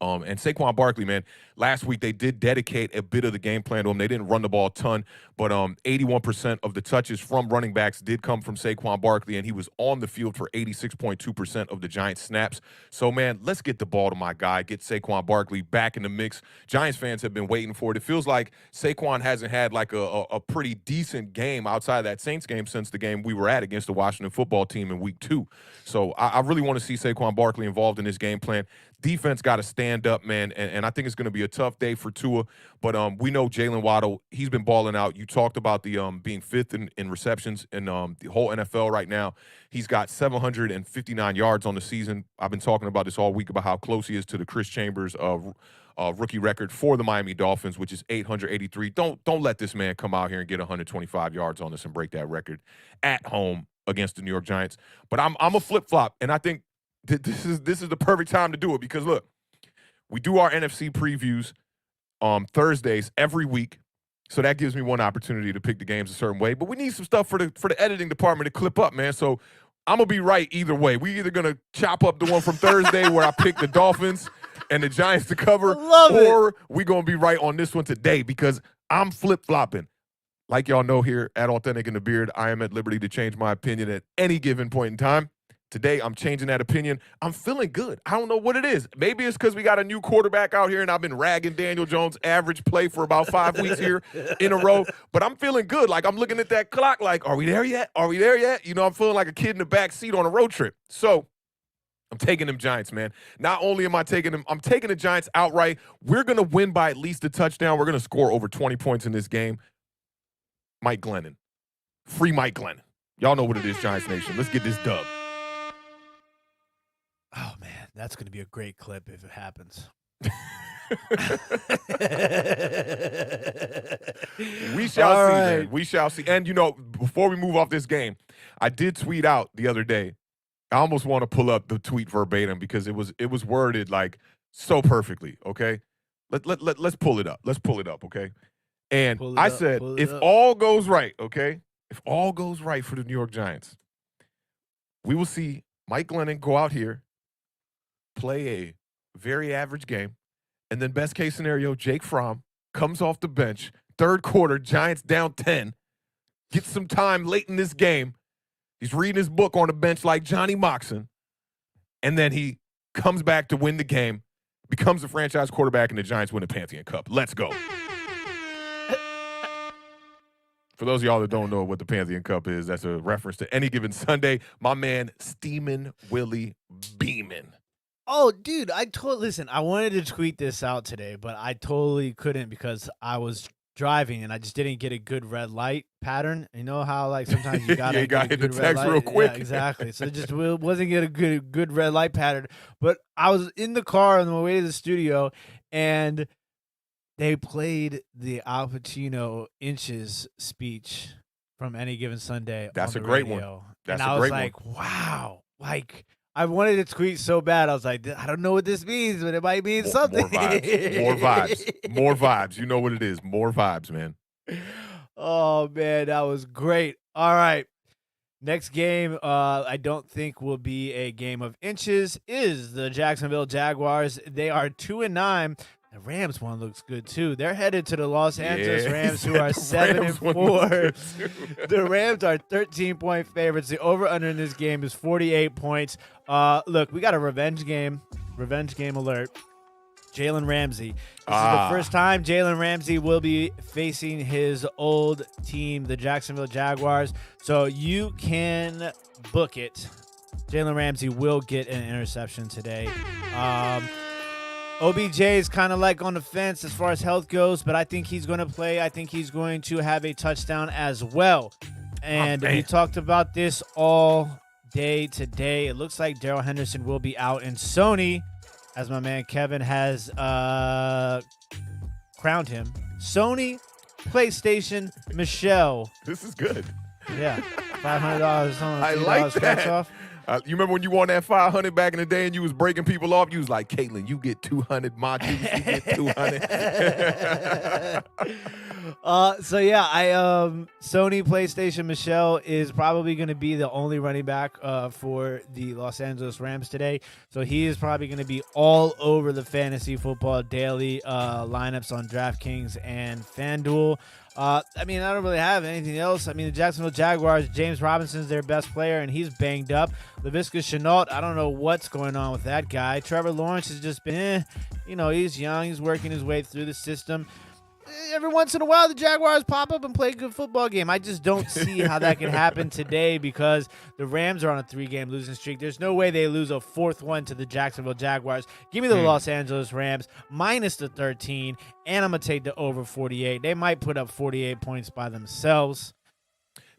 B: And Saquon Barkley, man, last week they did dedicate a bit of the game plan to him. They didn't run the ball a ton, but 81% of the touches from running backs did come from Saquon Barkley, and he was on the field for 86.2% of the Giants snaps. So, man, let's get the ball to my guy, get Saquon Barkley back in the mix. Giants fans have been waiting for it. It feels like Saquon hasn't had like a pretty decent game outside of that Saints game since the game we were at against the Washington football team in week 2. So I really want to see Saquon Barkley involved in this game plan. Defense got to stand up, man, and I think it's going to be a tough day for Tua. But we know Jalen Waddle, he's been balling out. You talked about the being fifth in receptions in the whole NFL right now. He's got 759 yards on the season. I've been talking about this all week about how close he is to the Chris Chambers rookie record for the Miami Dolphins, which is 883. Don't let this man come out here and get 125 yards on us and break that record at home against the New York Giants. But I'm a flip-flop, and I think this is the perfect time to do it because, look, we do our NFC previews Thursdays every week, so that gives me one opportunity to pick the games a certain way. But we need some stuff for the editing department to clip up, man. So I'm going to be right either way. We either going to chop up the one from Thursday where I pick the Dolphins and the Giants to cover, or we going to be right on this one today because I'm flip-flopping. Like y'all know here at Awthentik and The Beard, I am at liberty to change my opinion at any given point in time. Today, I'm changing that opinion. I'm feeling good. I don't know what it is. Maybe it's because we got a new quarterback out here, and I've been ragging Daniel Jones' average play for about 5 weeks here in a row. But I'm feeling good. Like, I'm looking at that clock like, are we there yet? Are we there yet? You know, I'm feeling like a kid in the back seat on a road trip. So I'm taking them Giants, man. Not only am I taking them, I'm taking the Giants outright. We're going to win by at least a touchdown. We're going to score over 20 points in this game. Mike Glennon. Free Mike Glennon. Y'all know what it is, Giants Nation. Let's get this dub.
A: Oh, man, that's going to be a great clip if it happens.
B: We shall see, man. We shall see. And, you know, before we move off this game, I did tweet out the other day. I almost want to pull up the tweet verbatim because it was worded like so perfectly, okay? Let's pull it up. Let's pull it up, okay? And I said, if all goes right, okay? If all goes right for the New York Giants, we will see Mike Glennon go out here, play a very average game. And then best case scenario, Jake Fromm comes off the bench, third quarter, Giants down 10, gets some time late in this game. He's reading his book on the bench like Johnny Moxon. And then he comes back to win the game, becomes the franchise quarterback, and the Giants win the Pantheon Cup. Let's go. For those of y'all that don't know what the Pantheon Cup is, that's a reference to Any Given Sunday. My man, Steamin' Willie Beeman.
A: Oh, dude, listen, I wanted to tweet this out today, but I totally couldn't because I was driving and I just didn't get a good red light pattern. You know how like sometimes you gotta
B: hit the text real quick.
A: Yeah, exactly. So it just wasn't get a good red light pattern. But I was in the car on the way to the studio and they played the Al Pacino Inches speech from Any Given Sunday.
B: That's
A: on
B: a
A: the
B: great
A: radio.
B: one. That's
A: and
B: a
A: I
B: great
A: was like,
B: one.
A: wow, like. I wanted to tweet so bad. I was like, I don't know what this means, but it might mean something.
B: More vibes. More vibes. You know what it is. More vibes, man.
A: Oh, man, that was great. All right. Next game, I don't think will be a game of inches, is the Jacksonville Jaguars. They are 2-9. The Rams one looks good, too. They're headed to the Los Angeles Rams, who are 7-4. The Rams are 13-point favorites. The over-under in this game is 48 points. Look, we got a revenge game. Revenge game alert. Jalen Ramsey. This is the first time Jalen Ramsey will be facing his old team, the Jacksonville Jaguars. So you can book it. Jalen Ramsey will get an interception today. OBJ is kind of like on the fence as far as health goes, but I think he's going to play. I think he's going to have a touchdown as well. And we talked about this all day today. It looks like Darrell Henderson will be out, and Sony, as my man Kevin has crowned him, Sony PlayStation Michelle.
B: This is good.
A: Yeah, $500.
B: I like that.
A: Off.
B: You remember when you won that 500 back in the day and you was breaking people off? You was like, Caitlin, you get 200. My juice, you get 200.
A: Sony PlayStation Michelle is probably going to be the only running back for the Los Angeles Rams today. So he is probably going to be all over the fantasy football daily lineups on DraftKings and FanDuel. I don't really have anything else. The Jacksonville Jaguars, James Robinson's their best player, and he's banged up. Laviska Shenault, I don't know what's going on with that guy. Trevor Lawrence has just been, he's young. He's working his way through the system. Every once in a while, the Jaguars pop up and play a good football game. I just don't see how that can happen today because the Rams are on a 3-game losing streak. There's no way they lose a fourth one to the Jacksonville Jaguars. Give me the Los Angeles Rams minus the 13, and I'm going to take the over 48. They might put up 48 points by themselves.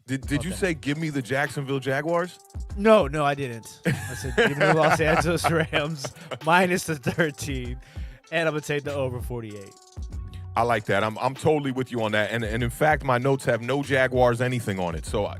B: Did you say give me the Jacksonville Jaguars?
A: No, I didn't. I said give me the Los Angeles Rams minus the 13, and I'm going to take the over 48.
B: I like that. I'm totally with you on that. And in fact, my notes have no Jaguars anything on it. So I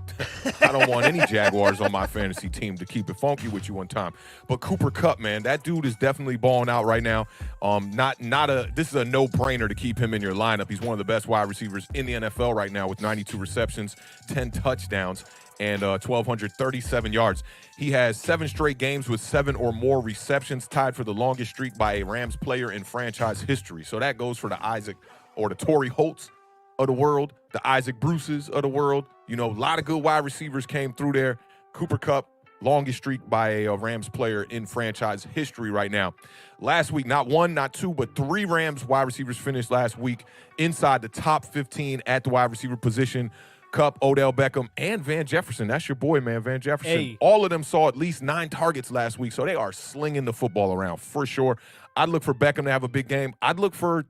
B: don't want any Jaguars on my fantasy team, to keep it funky with you one time. But Cooper Kupp, man, that dude is definitely balling out right now. This is a no-brainer to keep him in your lineup. He's one of the best wide receivers in the NFL right now with 92 receptions, 10 touchdowns, and 1,237 yards. He has 7 straight games with 7 or more receptions, tied for the longest streak by a Rams player in franchise history. So that goes for the Isaac or the Torrey Holtz of the world, the Isaac Bruces of the world. A lot of good wide receivers came through there. Cooper Kupp, longest streak by a Rams player in franchise history right now. Last week, not 1, not 2, but 3 Rams wide receivers finished last week inside the top 15 at the wide receiver position. Kupp, Odell Beckham, and Van Jefferson. That's your boy, man, Van Jefferson.
A: Hey.
B: All of them saw at least 9 targets last week, so they are slinging the football around for sure. I'd look for Beckham to have a big game. I'd look for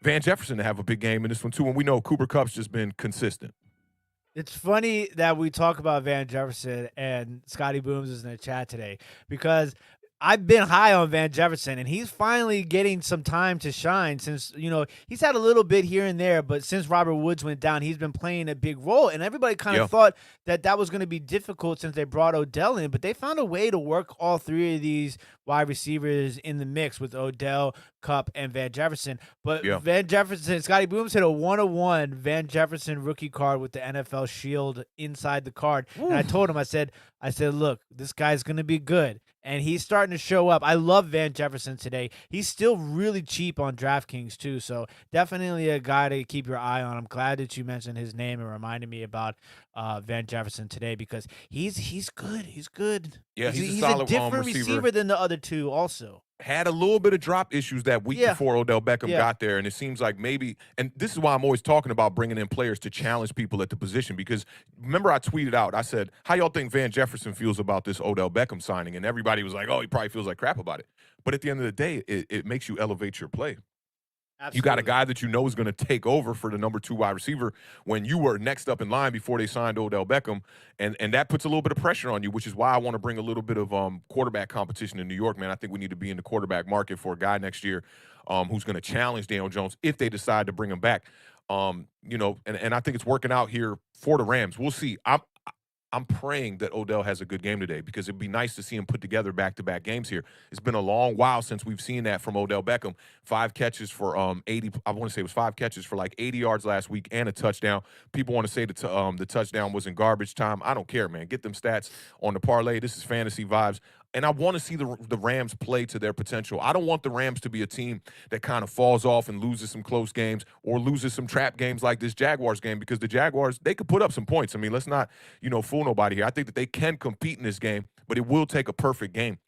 B: Van Jefferson to have a big game in this one, too, and we know Cooper Kupp's just been consistent.
A: It's funny that we talk about Van Jefferson and Scotty Booms is in the chat today because I've been high on Van Jefferson, and he's finally getting some time to shine since, he's had a little bit here and there, but since Robert Woods went down, he's been playing a big role, and everybody kind of thought that was going to be difficult since they brought Odell in, but they found a way to work all 3 of these wide receivers in the mix with Odell, Kupp, and Van Jefferson. But Van Jefferson, Scotty Booms hit a 1-of-1 Van Jefferson rookie card with the NFL shield inside the card, and I told him, I said, look, this guy's going to be good. and he's starting to show up. I love Van Jefferson today. He's still really cheap on DraftKings too, so definitely a guy to keep your eye on. I'm glad that you mentioned his name and reminded me about Van Jefferson today because he's good. He's good.
B: Yeah, he's a solid
A: different receiver than the other two also.
B: Had a little bit of drop issues that week before Odell Beckham got there, and it seems like maybe – and this is why I'm always talking about bringing in players to challenge people at the position because remember I tweeted out, I said, how y'all think Van Jefferson feels about this Odell Beckham signing? And everybody was like, oh, he probably feels like crap about it. But at the end of the day, it makes you elevate your play. Absolutely. You got a guy that you know is going to take over for the number 2 wide receiver when you were next up in line before they signed Odell Beckham, and that puts a little bit of pressure on you, which is why I want to bring a little bit of quarterback competition in New York, man. I think we need to be in the quarterback market for a guy next year who's going to challenge Daniel Jones if they decide to bring him back. And I think it's working out here for the Rams. We'll see. I'm praying that Odell has a good game today because it'd be nice to see him put together back-to-back games here. It's been a long while since we've seen that from Odell Beckham. 5 catches for 80. I want to say it was 5 catches for like 80 yards last week and a touchdown. People want to say the touchdown was in garbage time. I don't care, man. Get them stats on the parlay. This is fantasy vibes. And I want to see the Rams play to their potential. I don't want the Rams to be a team that kind of falls off and loses some close games or loses some trap games like this Jaguars game because the Jaguars, they could put up some points. I mean, let's not, fool nobody here. I think that they can compete in this game, but it will take a perfect game.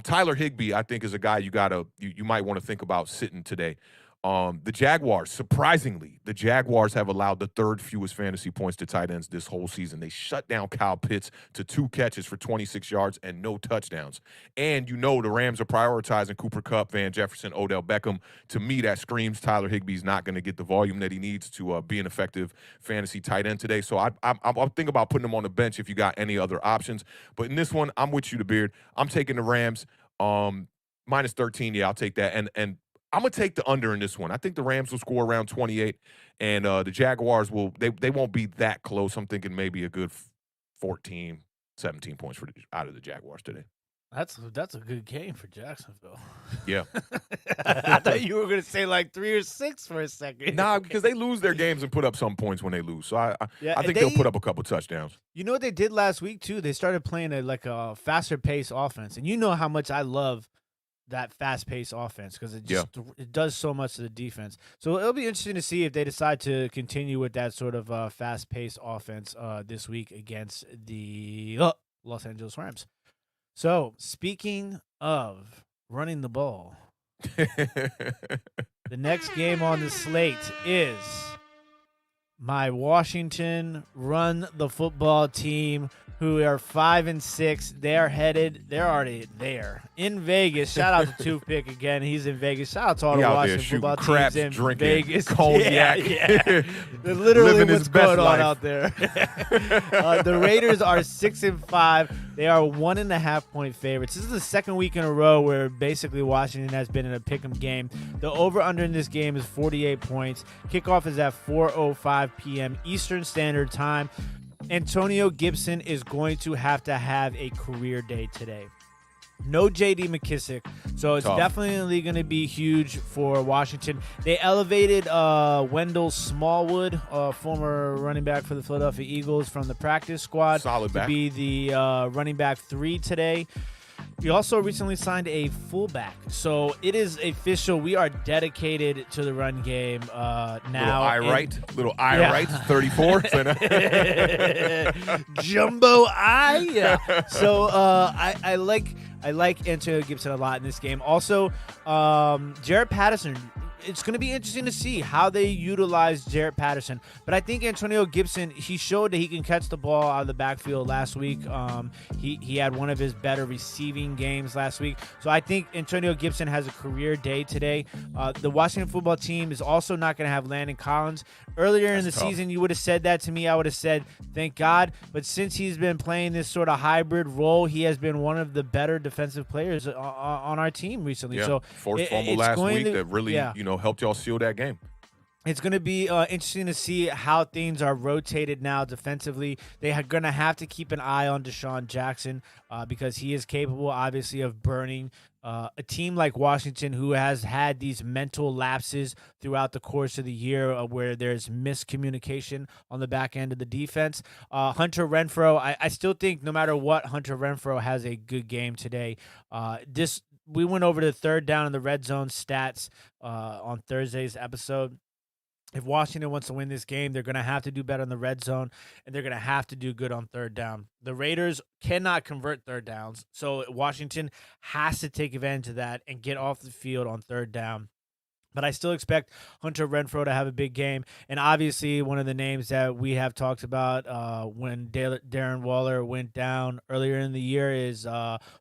B: Tyler Higbee, I think, is a guy you might want to think about sitting today. The Jaguars, surprisingly, the Jaguars have allowed the 3rd fewest fantasy points to tight ends this whole season. They shut down Kyle Pitts to 2 catches for 26 yards and no touchdowns. And the Rams are prioritizing Cooper Kupp, Van Jefferson, Odell Beckham. To me, that screams Tyler Higbee's not going to get the volume that he needs to be an effective fantasy tight end today. So I'll think about putting him on the bench if you got any other options. But in this one, I'm with you, the Beard. I'm taking the Rams minus 13. Yeah, I'll take that. And I'm going to take the under in this one. I think the Rams will score around 28, and the Jaguars they won't be that close. I'm thinking maybe a good 14, 17 points out of the Jaguars today.
A: That's a good game for Jacksonville.
B: Yeah.
A: I thought you were going to say like 3 or 6 for a second.
B: Nah, because they lose their games and put up some points when they lose. So I think they'll put up a couple touchdowns.
A: You know what they did last week, too? They started playing a faster-paced offense. And you know how much I love that fast-paced offense because it does so much to the defense. So it'll be interesting to see if they decide to continue with that sort of fast-paced offense this week against the Los Angeles Rams. So speaking of running the ball, the next game on the slate is my Washington run the football team, who are 5-6. They're already there in Vegas. Shout out to Toothpick again. He's in Vegas. Shout out to all the Washington football teams in
B: drinking
A: Vegas.
B: Cognac.
A: Yeah. Literally what's going on out there. The Raiders are 6-5. They are 1.5-point favorites. This is the second week in a row where basically Washington has been in a pick'em game. The over-under in this game is 48 points. Kickoff is at 4:05 p.m. Eastern Standard Time. Antonio Gibson is going to have a career day today. No J.D. McKissick, so it's definitely going to be huge for Washington. They elevated Wendell Smallwood, former running back for the Philadelphia Eagles, from the practice squad to be the running back 3 today. We also recently signed a fullback, so it is official. We are dedicated to the run game now.
B: Little eye right, 34.
A: Jumbo eye. Yeah. So I like Antonio Gibson a lot in this game. Also, Jarrett Patterson. It's going to be interesting to see how they utilize Jarrett Patterson. But I think Antonio Gibson, he showed that he can catch the ball out of the backfield last week. He had one of his better receiving games last week. So I think Antonio Gibson has a career day today. The Washington football team is also not going to have Landon Collins. Earlier in the season, you would have said that to me. I would have said, thank God. But since he's been playing this sort of hybrid role, he has been one of the better defensive players on our team recently.
B: Yeah.
A: So
B: forced fumble last week that really, helped y'all seal that game.
A: It's going to be interesting to see how things are rotated now defensively. They are going to have to keep an eye on Deshaun Jackson because he is capable, obviously, of burning a team like Washington, who has had these mental lapses throughout the course of the year where there's miscommunication on the back end of the defense. Hunter Renfrow, I still think no matter what, Hunter Renfrow has a good game today. We went over the third down in the red zone stats on Thursday's episode. If Washington wants to win this game, they're going to have to do better in the red zone, and they're going to have to do good on third down. The Raiders cannot convert third downs, so Washington has to take advantage of that and get off the field on third down. But I still expect Hunter Renfrow to have a big game. And obviously, one of the names that we have talked about when Darren Waller went down earlier in the year is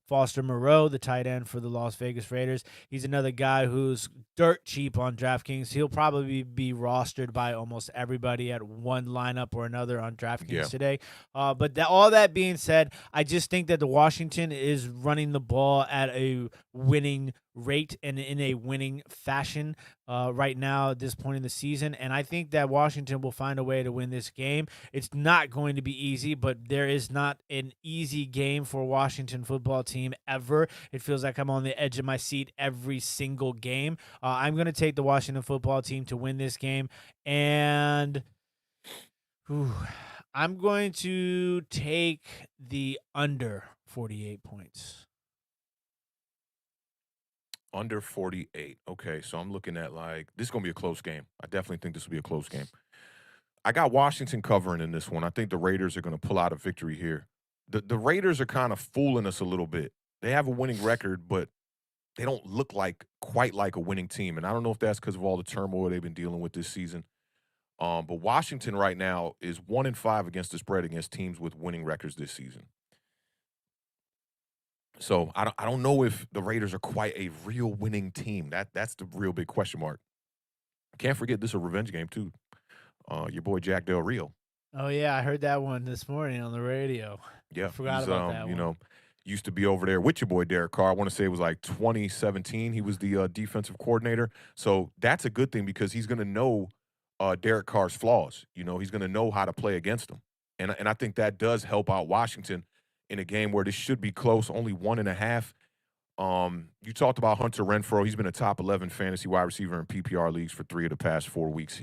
A: Foster Moreau, the tight end for the Las Vegas Raiders. He's another guy who's dirt cheap on DraftKings. He'll probably be rostered by almost everybody at one lineup or another on DraftKings today. But all that being said, I just think that the Washington is running the ball at a winning rate and in a winning fashion right now at this point in the season. And I think that Washington will find a way to win this game. It's not going to be easy, but there is not an easy game for Washington football team ever. It feels like I'm on the edge of my seat every single game. I'm going to take the Washington football team to win this game. And I'm going to take the under 48 points.
B: Under 48. Okay, so I'm looking at this is going to be a close game. I definitely think this will be a close game. I got Washington covering in this one. I think the Raiders are going to pull out a victory here. The Raiders are kind of fooling us a little bit. They have a winning record, but they don't look quite like a winning team. And I don't know if that's because of all the turmoil they've been dealing with this season. But Washington right now is 1-5 against the spread against teams with winning records this season. So I don't know if the Raiders are quite a real winning team. That's the real big question mark. Can't forget this is a revenge game too. Your boy Jack Del Rio.
A: Oh yeah, I heard that one this morning on the radio.
B: Yeah,
A: forgot about that one.
B: Used to be over there with your boy Derek Carr. I want to say it was 2017. He was the defensive coordinator. So that's a good thing because he's going to know Derek Carr's flaws. He's going to know how to play against him. And I think that does help out Washington in a game where this should be close, only 1.5. You talked about Hunter Renfrow. He's been a top 11 fantasy wide receiver in PPR leagues for 3 of the past 4 weeks.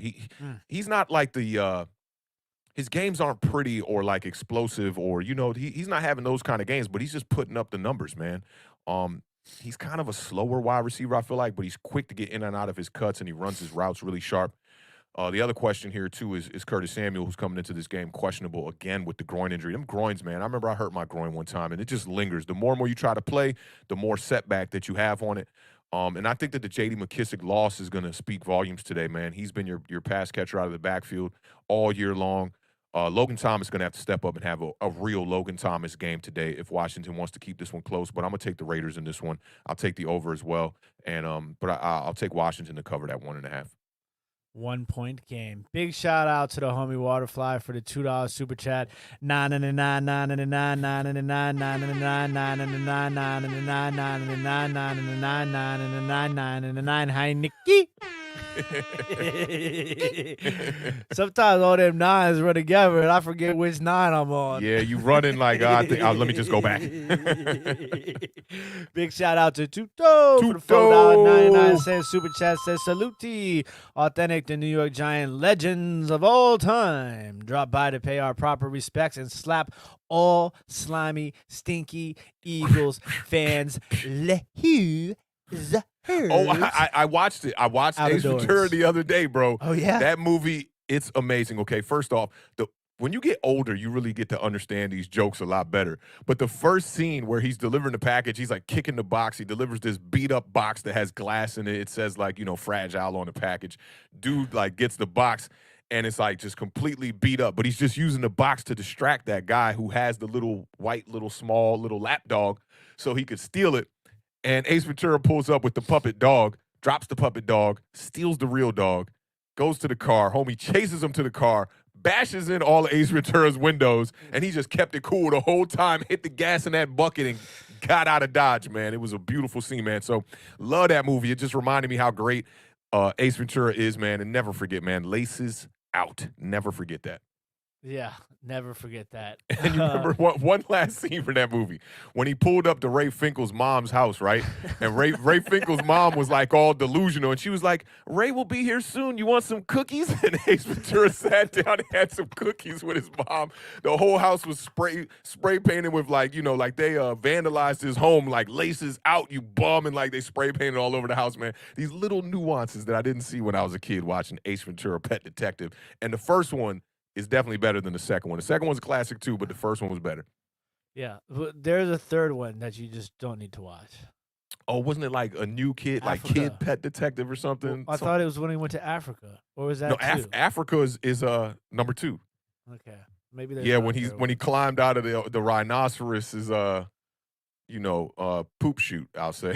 B: He's not like his games aren't pretty or explosive or, he's not having those kind of games, but he's just putting up the numbers, man. He's kind of a slower wide receiver, I feel like, but he's quick to get in and out of his cuts and he runs his routes really sharp. The other question here, too, is Curtis Samuel, who's coming into this game questionable again with the groin injury. Them groins, man, I remember I hurt my groin one time, and it just lingers. The more and more you try to play, the more setback that you have on it. And I think that the J.D. McKissic loss is going to speak volumes today, man. He's been your pass catcher out of the backfield all year long. Logan Thomas is going to have to step up and have a real Logan Thomas game today if Washington wants to keep this one close. But I'm going to take the Raiders in this one. I'll take the over as well. And but I'll take Washington to cover that 1.5.
A: 1 point game. Big shout out to the homie Waterfly for the $2 super chat. 999 Hi Nikki. Sometimes all them nines run together and I forget which 9 I'm on.
B: Yeah, you running let me just go back.
A: Big shout out to Tuto for the $4.99 super chat. Says salute, Awthentik, the New York Giant legends of all time. Drop by to pay our proper respects and slap all slimy, stinky Eagles fans.
B: I watched it. I watched Ace Ventura the other day, bro.
A: Oh, yeah?
B: That movie, it's amazing. Okay, first off, when you get older, you really get to understand these jokes a lot better. But the first scene where he's delivering the package, he's kicking the box. He delivers this beat-up box that has glass in it. It says, fragile on the package. Dude, gets the box, and it's, just completely beat up. But he's just using the box to distract that guy who has the little white, small lap dog so he could steal it. And Ace Ventura pulls up with the puppet dog, drops the puppet dog, steals the real dog, goes to the car. Homie chases him to the car, bashes in all of Ace Ventura's windows, and he just kept it cool the whole time, hit the gas in that bucket, and got out of Dodge, man. It was a beautiful scene, man. So love that movie. It just reminded me how great Ace Ventura is, man, and never forget, man, laces out. Never forget that.
A: Yeah, never forget that.
B: And you remember one last scene from that movie when he pulled up to Ray Finkel's mom's house, right? And Ray Finkel's mom was like all delusional, and she was like, "Ray will be here soon. You want some cookies?" And Ace Ventura sat down and had some cookies with his mom. The whole house was spray painted with like they vandalized his home, like laces out, you bum, and like they spray painted all over the house, man. These little nuances that I didn't see when I was a kid watching Ace Ventura: Pet Detective. And the first one is definitely better than the second one. The second one's a classic too, but the first one was better.
A: Yeah, there's a third one that you just don't need to watch.
B: Oh, wasn't it like a new kid,
A: Africa.
B: like Kid Pet Detective or something?
A: I thought it was when he went to Africa, or was that
B: no?
A: Africa
B: is number 2.
A: Okay, maybe
B: when he climbed out of the rhinoceros's poop chute, I'll say.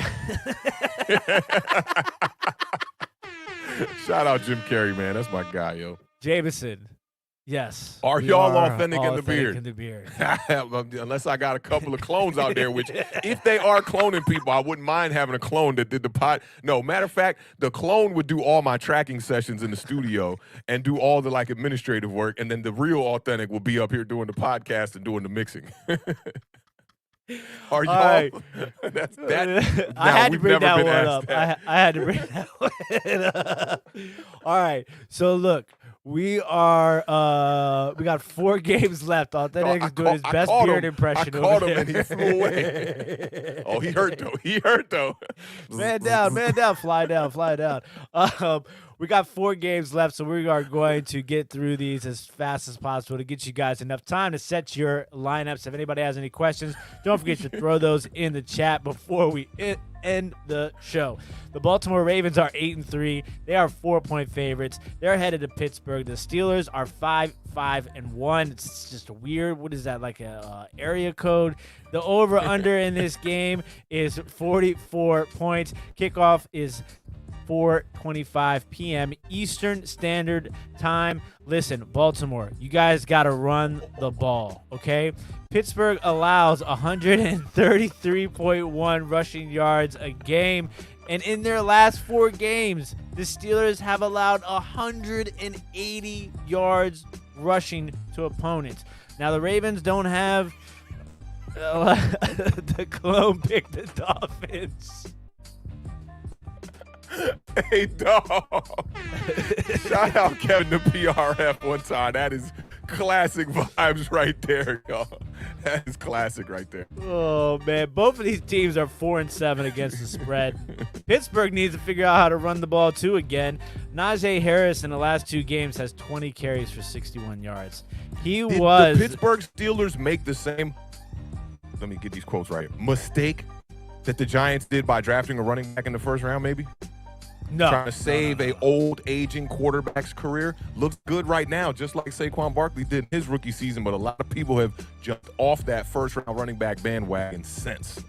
B: Shout out Jim Carrey, man. That's my guy, yo.
A: Jameson. Yes.
B: Are y'all authentic in the beard?
A: In the beard.
B: Unless I got a couple of clones out there, which if they are cloning people, I wouldn't mind having a clone that did the pod. No, matter of fact, the clone would do all my tracking sessions in the studio and do all the like administrative work, and then the real authentic will be up here doing the podcast and doing the mixing. Are y'all?
A: Right.
B: I
A: had to bring that one up. I had to bring that one up. All right. So look, we got 4 games left. Authentic is doing his best beard impression.
B: I caught him and he flew away. Oh, he hurt though.
A: Man down, fly down. We got 4 games left, so we are going to get through these as fast as possible to get you guys enough time to set your lineups. If anybody has any questions, don't forget to throw those in the chat before we end the show. The Baltimore Ravens are 8-3. They are 4-point favorites. They're headed to Pittsburgh. The Steelers are 5-5-1. It's just weird. What is that, like a area code? The over-under in this game is 44 points. Kickoff is 4:25 p.m. Eastern Standard Time. Listen, Baltimore, you guys got to run the ball, okay? Pittsburgh allows 133.1 rushing yards a game, and in their last 4 games, the Steelers have allowed 180 yards rushing to opponents. Now, the Ravens don't have the clone pick the Dolphins.
B: Hey, dog. Shout out Kevin the PRF one time. That is classic vibes right there, y'all. That is classic right there.
A: Oh, man. Both of these teams are 4-7 against the spread. Pittsburgh needs to figure out how to run the ball, too, again. Najee Harris in the last 2 games has 20 carries for 61 yards.
B: Did the Pittsburgh Steelers make the same, let me get these quotes right, mistake that the Giants did by drafting a running back in the first round, maybe?
A: No.
B: Trying to save a old, aging quarterback's career. Looks good right now, just like Saquon Barkley did in his rookie season, but a lot of people have jumped off that first-round running back bandwagon since.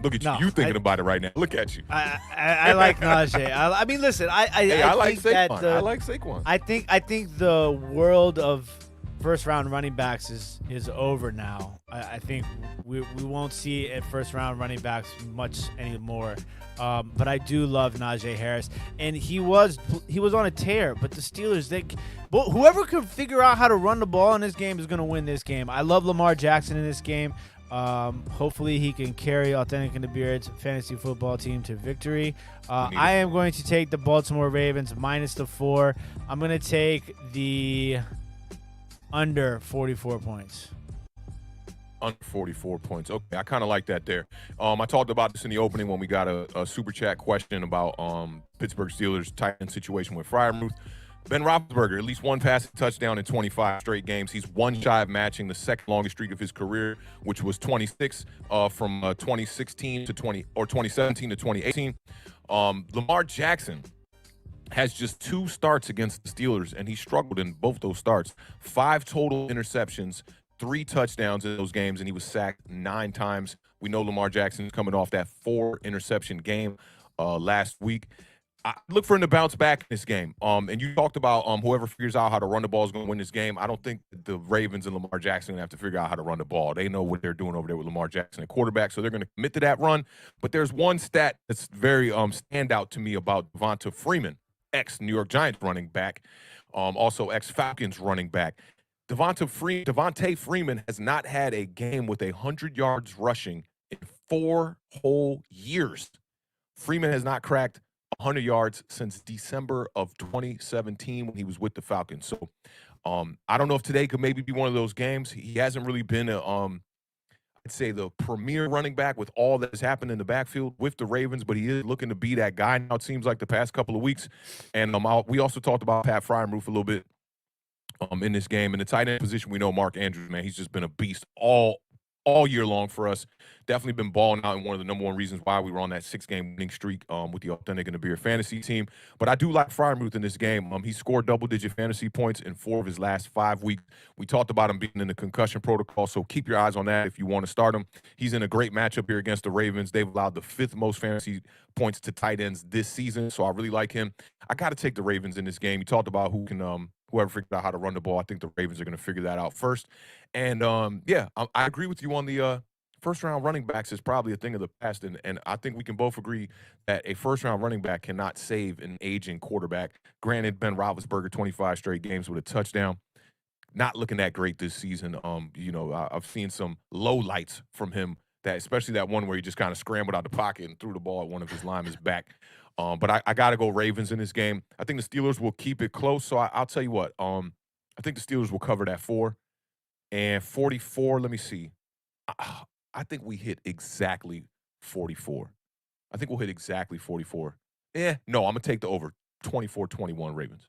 B: Look at you. You thinking about it right now. Look at you.
A: I like Najee. I mean, listen, I
B: like
A: think
B: Saquon. I like Saquon.
A: I think the world of first-round running backs is over now. I think we won't see first-round running backs much anymore. But I do love Najee Harris, and he was on a tear. But the Steelers, whoever can figure out how to run the ball in this game is going to win this game. I love Lamar Jackson in this game. Hopefully he can carry Authentic and the Beard's fantasy football team to victory. I am going to take the Baltimore Ravens minus the 4. I'm going to take the under 44 points.
B: Under 44 points. Okay, I kind of like that there. I talked about this in the opening when we got a super chat question about Pittsburgh Steelers tight end situation with Freiermuth. Ben Roethlisberger, at least 1 passing touchdown in 25 straight games. He's 1 shy of matching the second longest streak of his career, which was 26 from 2017 to 2018. Lamar Jackson has just 2 starts against the Steelers, and he struggled in both those starts. 5 total interceptions, 3 touchdowns in those games, and he was sacked 9 times. We know Lamar Jackson is coming off that 4 interception game last week. I look for him to bounce back in this game. And you talked about whoever figures out how to run the ball is going to win this game. I don't think the Ravens and Lamar Jackson have to figure out how to run the ball. They know what they're doing over there with Lamar Jackson at quarterback, so they're going to commit to that run. But there's one stat that's very standout to me about Devonta Freeman, ex-New York Giants running back, also ex-Falcons running back. Devonta Freeman has not had a game with 100 yards rushing in 4 whole years. Freeman has not cracked 100 yards since December of 2017 when he was with the Falcons. So I don't know if today could maybe be one of those games. He hasn't really been I'd say the premier running back with all that has happened in the backfield with the Ravens, but he is looking to be that guy now, it seems like, the past couple of weeks. And we also talked about Pat Freiermuth a little bit in this game. In the tight end position, we know Mark Andrews, man, he's just been a beast all year long for us. Definitely been balling out, and one of the number one reasons why we were on that 6-game winning streak with the Awthentik and The Beard fantasy team. But I do like Freiermuth in this game. He scored double-digit fantasy points in 4 of his last 5 weeks. We talked about him being in the concussion protocol, so keep your eyes on that if you want to start him. He's in a great matchup here against the Ravens. They've allowed the 5th most fantasy points to tight ends this season, so I really like him. I got to take the Ravens in this game. You talked about whoever figured out how to run the ball. I think the Ravens are going to figure that out first. And, I agree with you on the first-round running backs is probably a thing of the past, and I think we can both agree that a first-round running back cannot save an aging quarterback. Granted, Ben Roethlisberger, 25 straight games with a touchdown. Not looking that great this season. I've seen some low lights from him, especially that one where he just kind of scrambled out the pocket and threw the ball at one of his linemen's back. But I got to go Ravens in this game. I think the Steelers will keep it close. So I'll tell you what. I think the Steelers will cover that 4. And 44, let me see. I think we hit exactly 44. I think we'll hit exactly 44. No, I'm going to take the over. 24-21 Ravens.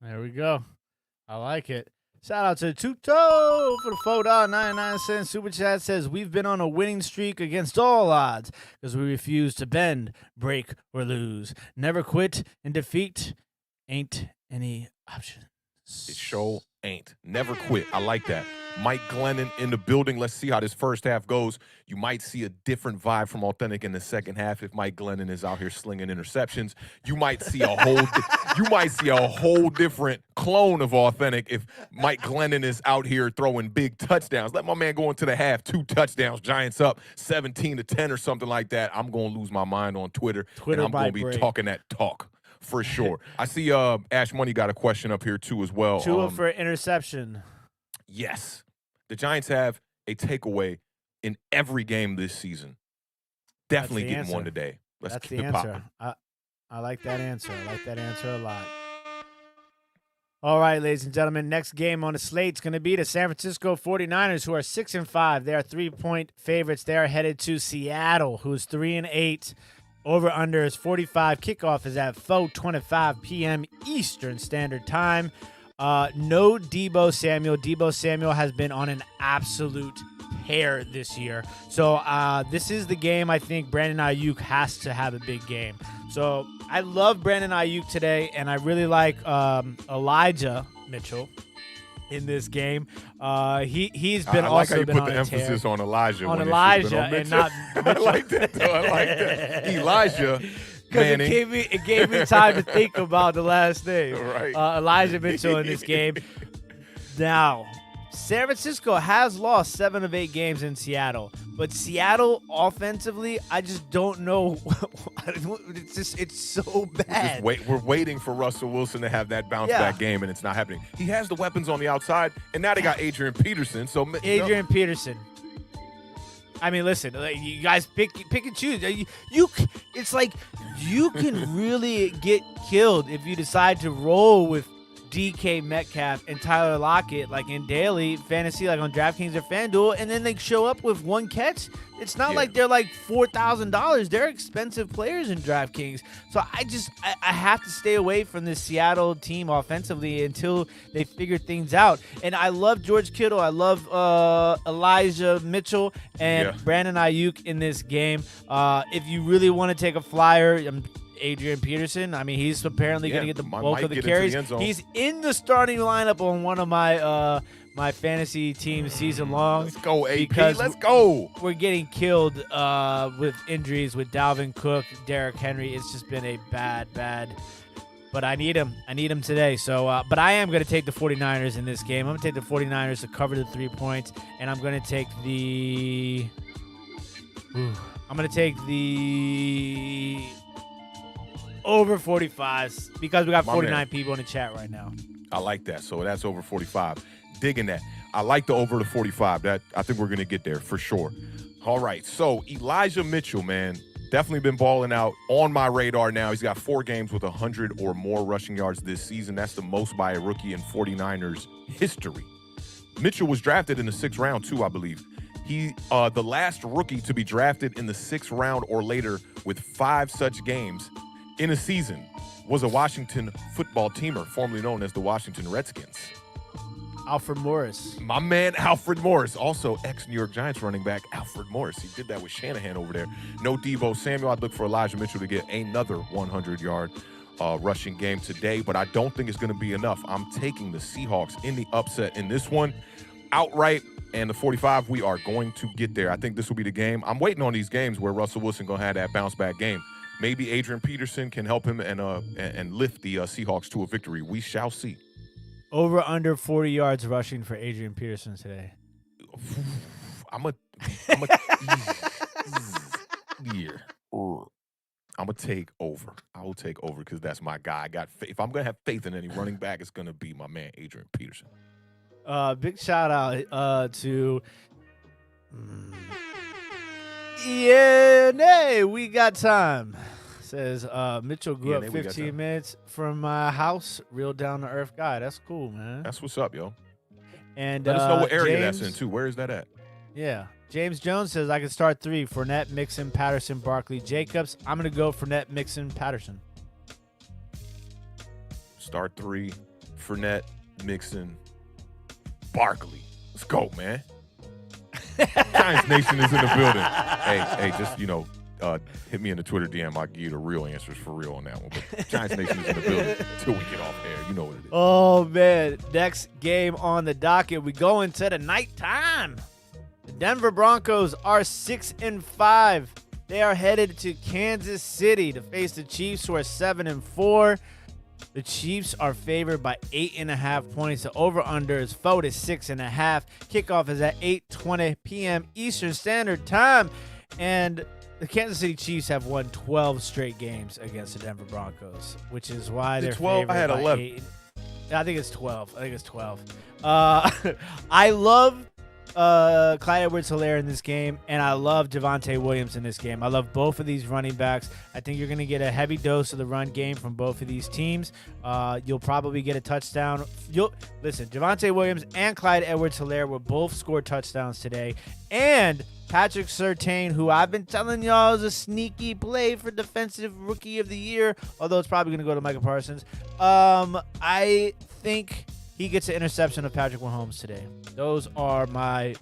A: There we go. I like it. Shout out to Tuto for the $4.99 super chat. Says, we've been on a winning streak against all odds because we refuse to bend, break, or lose. Never quit, and defeat ain't any option.
B: It sure ain't. Never quit. I like that. Mike Glennon in the building. Let's see how this first half goes. You might see a different vibe from Awthentik in the second half if Mike Glennon is out here slinging interceptions. You might see a whole different clone of Awthentik if Mike Glennon is out here throwing big touchdowns. Let my man go into the half, 2 touchdowns, Giants up 17-10 or something like that. I'm going to lose my mind on Twitter and I'm going to be talking that talk. For sure. I see Ash Money got a question up here, too, as well.
A: Tua for interception.
B: Yes. The Giants have a takeaway in every game this season. Definitely getting one today. Let's keep it popping.
A: I like that answer. I like that answer a lot. All right, ladies and gentlemen, next game on the slate is going to be the San Francisco 49ers, who are 6-5. They are 3-point favorites. They are headed to Seattle, who's 3-8. Over-under is 45. Kickoff is at 4:25 p.m. Eastern Standard Time. No Deebo Samuel. Deebo Samuel has been on an absolute tear this year. So this is the game I think Brandon Ayuk has to have a big game. So I love Brandon Ayuk today, and I really like Elijah Mitchell in this game. He's been also
B: like
A: been
B: how you put the emphasis on Elijah. And not Mitchell. I like that, though. I like that. Elijah.
A: Because it gave me time to think about the last name.
B: Right.
A: Elijah Mitchell in this game. Now, San Francisco has lost 7 of 8 games in Seattle, but Seattle offensively, I just don't know. It's so bad.
B: We're waiting for Russell Wilson to have that bounce back game, and it's not happening. He has the weapons on the outside, and now they got Adrian Peterson. Adrian
A: Peterson. I mean, listen, you guys pick and choose. It's like you can really get killed if you decide to roll with DK Metcalf and Tyler Lockett, like in daily fantasy, like on DraftKings or FanDuel, and then they show up with 1 catch. It's not like they're like $4,000. They're expensive players in DraftKings. So I have to stay away from this Seattle team offensively until they figure things out. And I love George Kittle. I love Elijah Mitchell and Brandon Ayuk in this game. If you really want to take a flyer, Adrian Peterson. I mean, he's apparently going to get the bulk of the carries. He's in the starting lineup on one of my my fantasy team season long.
B: Let's go, AP.
A: Because
B: Let's go.
A: We're getting killed with injuries with Dalvin Cook, Derrick Henry. It's just been a bad. But I need him. I need him today. So, but I am going to take the 49ers in this game. I'm going to take the 49ers to cover the 3 points, and I'm going to take the over 45s because we got 49 people in the chat right now.
B: I like that. So that's over 45. Digging that. I like the over the 45. That I think we're going to get there for sure. All right. So Elijah Mitchell, man, definitely been balling out on my radar now. He's got 4 games with 100 or more rushing yards this season. That's the most by a rookie in 49ers history. Mitchell was drafted in the 6th round too, I believe. He, the last rookie to be drafted in the 6th round or later with 5 such games in a season was a Washington football teamer, formerly known as the Washington Redskins.
A: Alfred Morris.
B: My man, Alfred Morris. Also, ex-New York Giants running back, Alfred Morris. He did that with Shanahan over there. No Deebo Samuel. I'd look for Elijah Mitchell to get another 100-yard rushing game today, but I don't think it's going to be enough. I'm taking the Seahawks in the upset in this one. Outright, and the 45, we are going to get there. I think this will be the game. I'm waiting on these games where Russell Wilson going to have that bounce-back game. Maybe Adrian Peterson can help him and lift the Seahawks to a victory. We shall see.
A: Over under 40 yards rushing for Adrian Peterson today.
B: I'm gonna take over. I will take over because that's my guy. If I'm gonna have faith in any running back, it's gonna be my man Adrian Peterson.
A: Big shout out to we got time. Says Mitchell grew up 15 minutes from my house. Real down to earth guy. That's cool, man.
B: That's what's up, yo.
A: And
B: let us know what area that's in too. Where is that at?
A: Yeah. James Jones says I can start 3: Fournette, Mixon, Patterson, Barkley, Jacobs. I'm gonna go Fournette, Mixon, Patterson.
B: Start 3: Fournette, Mixon, Barkley. Let's go, man. Giants Nation is in the building. Hey, just hit me in the Twitter DM. I'll give you the real answers for real on that one. But Giants Nation is in the building until we get off air. You know what it is.
A: Oh, man. Next game on the docket. We go into the nighttime. The Denver Broncos are 6-5. They are headed to Kansas City to face the Chiefs, who are 7-4. The Chiefs are favored by 8.5 points. The over-under is 4 to 6.5. Kickoff is at 8:20 p.m. Eastern Standard Time. And the Kansas City Chiefs have won 12 straight games against the Denver Broncos, which is why they're
B: 12. I had 11.
A: I think it's 12. I love Clyde Edwards-Helaire in this game, and I love Javonte Williams in this game. I love both of these running backs. I think you're going to get a heavy dose of the run game from both of these teams. You'll probably get a touchdown. Listen, Javonte Williams and Clyde Edwards-Helaire will both score touchdowns today. And Patrick Surtain, who I've been telling y'all is a sneaky play for Defensive Rookie of the Year, although it's probably going to go to Micah Parsons. I think he gets an interception of Patrick Mahomes today. Those are my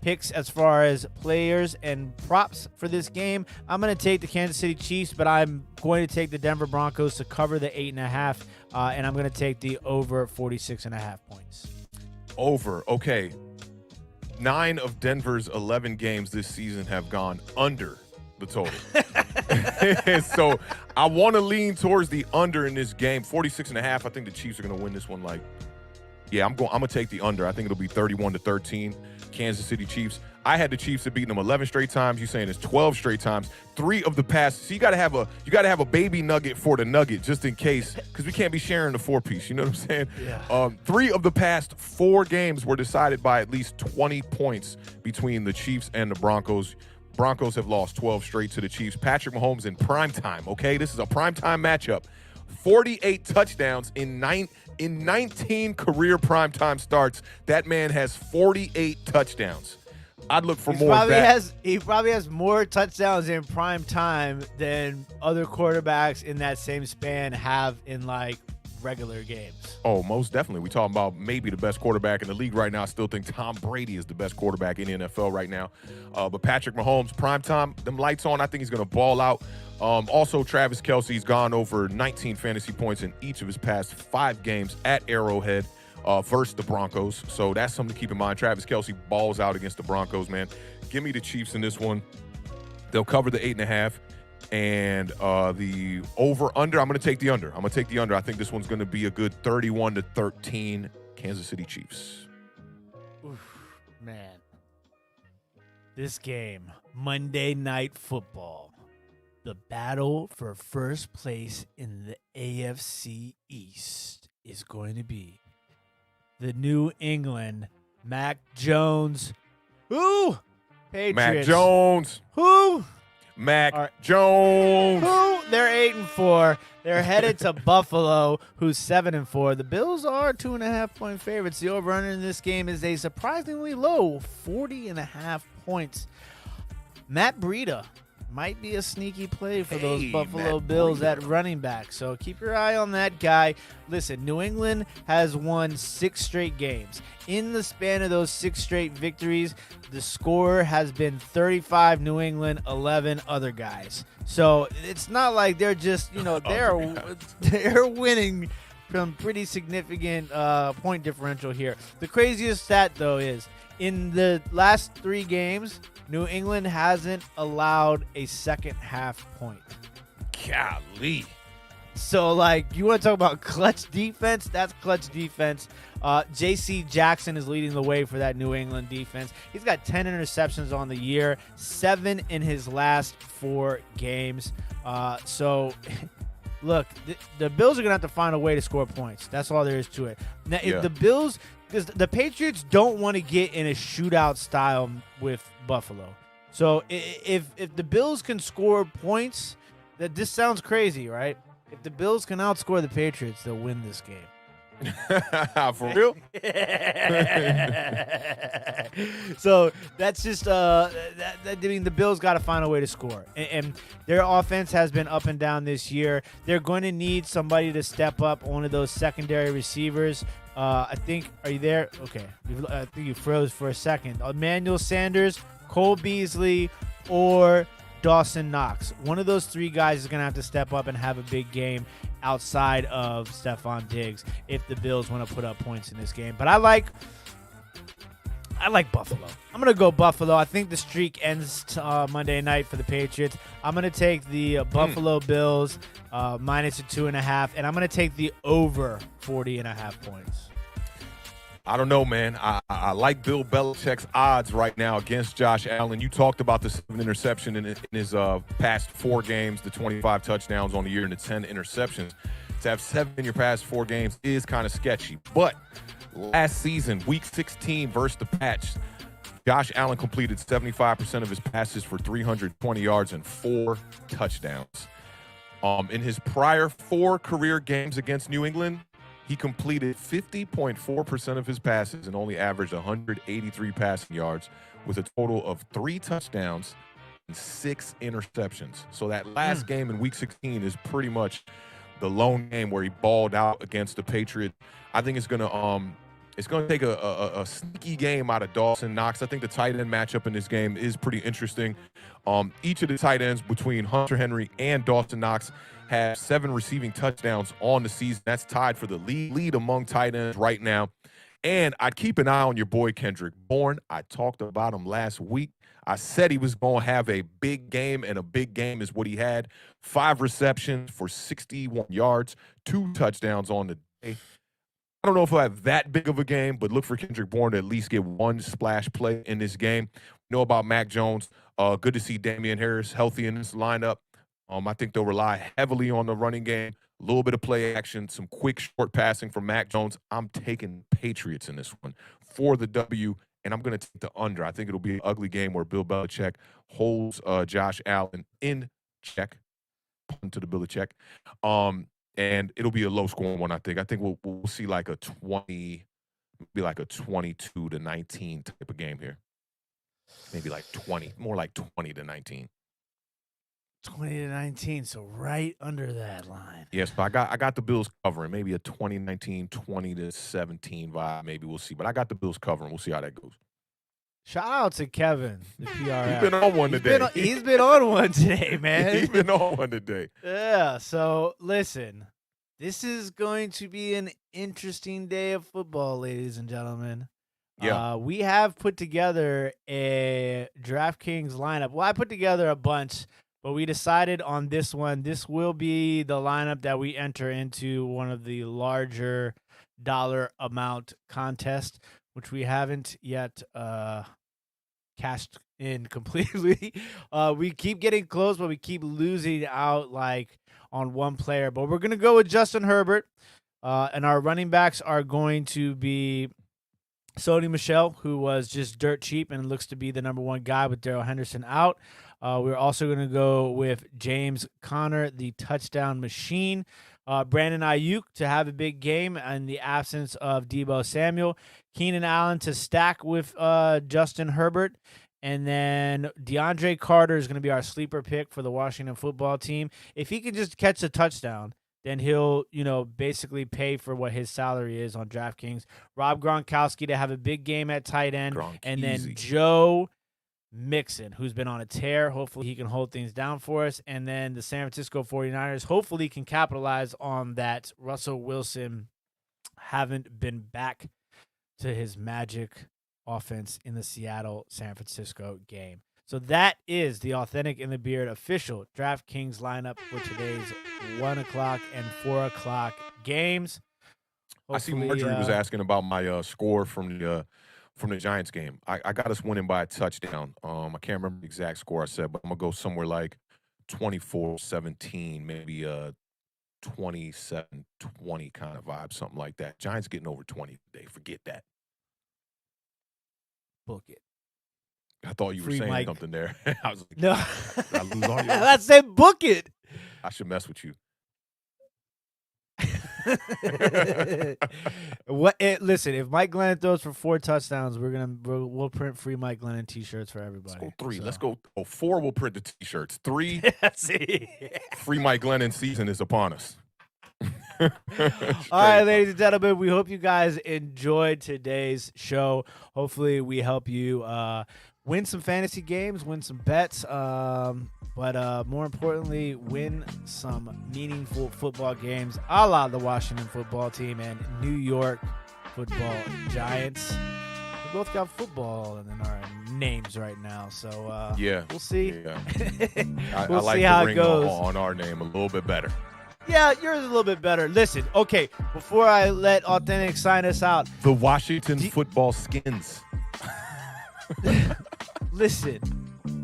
A: picks as far as players and props for this game. I'm going to take the Kansas City Chiefs, but I'm going to take the Denver Broncos to cover the 8.5, and I'm going to take the over 46.5 points.
B: Over. Okay. 9 of Denver's 11 games this season have gone under the total. So I want to lean towards the under in this game. 46.5. I think the Chiefs are going to win this one. I'm going to take the under. I think it'll be 31-13. Kansas City Chiefs. I had the Chiefs have beaten them 11 straight times. You're saying it's 12 straight times. 3 of the past. So you got to have a baby nugget for the nugget just in case, because we can't be sharing the 4-piece. You know what I'm saying?
A: Yeah.
B: 3 of the past 4 games were decided by at least 20 points between the Chiefs and the Broncos. Broncos have lost 12 straight to the Chiefs. Patrick Mahomes in primetime. Okay, this is a primetime matchup. 48 touchdowns in 19 career primetime starts. That man has 48 touchdowns. I'd look for more of that.
A: He probably has more touchdowns in prime time than other quarterbacks in that same span have in regular games.
B: Oh, most definitely. We're talking about maybe the best quarterback in the league right now. I still think Tom Brady is the best quarterback in the NFL right now. But Patrick Mahomes, primetime, them lights on, I think he's going to ball out. Also, Travis Kelce's gone over 19 fantasy points in each of his past 5 games at Arrowhead. versus the Broncos. So that's something to keep in mind. Travis Kelce balls out against the Broncos, man. Give me the Chiefs in this one. They'll cover the 8.5. And the over-under, I'm going to take the under. I think this one's going to be a good 31-13 Kansas City Chiefs.
A: Oof, man. This game, Monday Night Football, the battle for first place in the AFC East is going to be the New England Mac Jones. Who? Patriots.
B: Mac Jones.
A: Who?
B: Mac Jones.
A: Who? They're 8-4. They're headed to Buffalo, who's 7-4. The Bills are 2.5-point favorites. The over/under in this game is a surprisingly low 40.5 points. Matt Breida might be a sneaky play for those Buffalo Bills at running back. So keep your eye on that guy. Listen, New England has won 6 straight games. In the span of those 6 straight victories, the score has been 35 New England, 11 other guys. So it's not like they're just, they're winning from pretty significant point differential here. The craziest stat, though, is in the last 3 games, New England hasn't allowed a second half point.
B: Golly.
A: So, you want to talk about clutch defense? That's clutch defense. J.C. Jackson is leading the way for that New England defense. He's got 10 interceptions on the year, 7 in his last 4 games. Look, the Bills are going to have to find a way to score points. That's all there is to it. Now, if the Bills, because the Patriots don't want to get in a shootout style with Buffalo. So if the Bills can score points, this sounds crazy, right? If the Bills can outscore the Patriots, they'll win this game.
B: For real?
A: So that's just the Bills got to find a way to score, and their offense has been up and down this year. They're going to need somebody to step up, one of those secondary receivers. I think, are you there? Okay, I think you froze for a second. Emmanuel Sanders, Cole Beasley, or Dawson Knox. One of those 3 guys is going to have to step up and have a big game outside of Stephon Diggs if the Bills want to put up points in this game. But I like Buffalo. I'm going to go Buffalo. I think the streak ends Monday night for the Patriots. I'm going to take the Buffalo Bills minus a 2.5, and I'm going to take the over 40.5 points.
B: I don't know, man. I like Bill Belichick's odds right now against Josh Allen. You talked about the 7 interception in his past 4 games, the 25 touchdowns on the year and the 10 interceptions. To have 7 in your past 4 games is kind of sketchy. But last season, Week 16 versus the Pats, Josh Allen completed 75% of his passes for 320 yards and 4 touchdowns. In his prior 4 career games against New England, he completed 50.4% of his passes and only averaged 183 passing yards with a total of 3 touchdowns and 6 interceptions. So that last game in Week 16 is pretty much the lone game where he balled out against the Patriots. I think it's gonna take a sneaky game out of Dawson Knox. I think the tight end matchup in this game is pretty interesting. Each of the tight ends between Hunter Henry and Dawson Knox have 7 receiving touchdowns on the season. That's tied for the lead among tight ends right now. And I'd keep an eye on your boy Kendrick Bourne. I talked about him last week. I said he was going to have a big game, and a big game is what he had. 5 receptions for 61 yards, 2 touchdowns on the day. I don't know if he'll have that big of a game, but look for Kendrick Bourne to at least get 1 splash play in this game. Know about Mac Jones. Good to see Damian Harris healthy in this lineup. I think they'll rely heavily on the running game, a little bit of play action, some quick short passing from Mac Jones. I'm taking Patriots in this one for the W, and I'm going to take the under. I think it'll be an ugly game where Bill Belichick holds Josh Allen in check, pun to the Belichick, and it'll be a low-scoring one, I think. I think we'll see like a 22-19 type of game here. Maybe like 20, more like 20-19.
A: 20-19, so right under that line.
B: Yes, but I got the Bills covering. Maybe a 2019, 20-17 vibe. Maybe we'll see. But I got the Bills covering. We'll see how that goes.
A: Shout out to Kevin, the PRF.
B: He's been on one today.
A: He's been on one today, man.
B: He's been on one today.
A: Yeah, so listen. This is going to be an interesting day of football, ladies and gentlemen.
B: Yeah.
A: We have put together a DraftKings lineup. Well, I put together a bunch, but we decided on this one. This will be the lineup that we enter into one of the larger dollar amount contests, which we haven't yet cashed in completely. We keep getting close, but we keep losing out like on one player. But we're going to go with Justin Herbert, and our running backs are going to be Sony Michel, who was just dirt cheap and looks to be the number one guy with Darrell Henderson out. We're also going to go with James Conner, the touchdown machine. Brandon Ayuk to have a big game in the absence of Deebo Samuel. Keenan Allen to stack with Justin Herbert. And then DeAndre Carter is going to be our sleeper pick for the Washington football team. If he can just catch a touchdown, then he'll, basically pay for what his salary is on DraftKings. Rob Gronkowski to have a big game at tight end. And then Joe Mixon, who's been on a tear. Hopefully he can hold things down for us. And then the San Francisco 49ers hopefully can capitalize on that Russell Wilson haven't been back to his magic offense in the Seattle-San Francisco game. So that is the Awthentik and the Beard official DraftKings lineup for today's 1 o'clock and 4 o'clock games.
B: Hopefully, I see Marjorie was asking about my score from the Giants game. I got us winning by a touchdown. I can't remember the exact score I said, but I'm going to go somewhere like 24-17, maybe 27-20 kind of vibe, something like that. Giants getting over 20 today. Forget that.
A: Book it.
B: I thought you were saying something there. I was like,
A: no.
B: Did I lose all you?
A: I said book it.
B: I should mess with you.
A: Listen, if Mike Glennon throws for 4 touchdowns, we'll print free Mike Glennon t-shirts for everybody.
B: Let's go 3.
A: So.
B: Let's go 4. We'll print the t-shirts. 3.
A: See.
B: Free Mike Glennon season is upon us.
A: All right, ladies and gentlemen, we hope you guys enjoyed today's show. Hopefully we help you win some fantasy games, win some bets, but more importantly, win some meaningful football games a la the Washington football team and New York football Giants. We both got football in our names right now, so we'll see.
B: Yeah.
A: We'll
B: I like
A: see how
B: the
A: it
B: ring
A: goes.
B: on our name a little bit better.
A: Yeah, yours is a little bit better. Listen, okay, before I let Awthentik sign us out.
B: The Washington football skins.
A: Listen,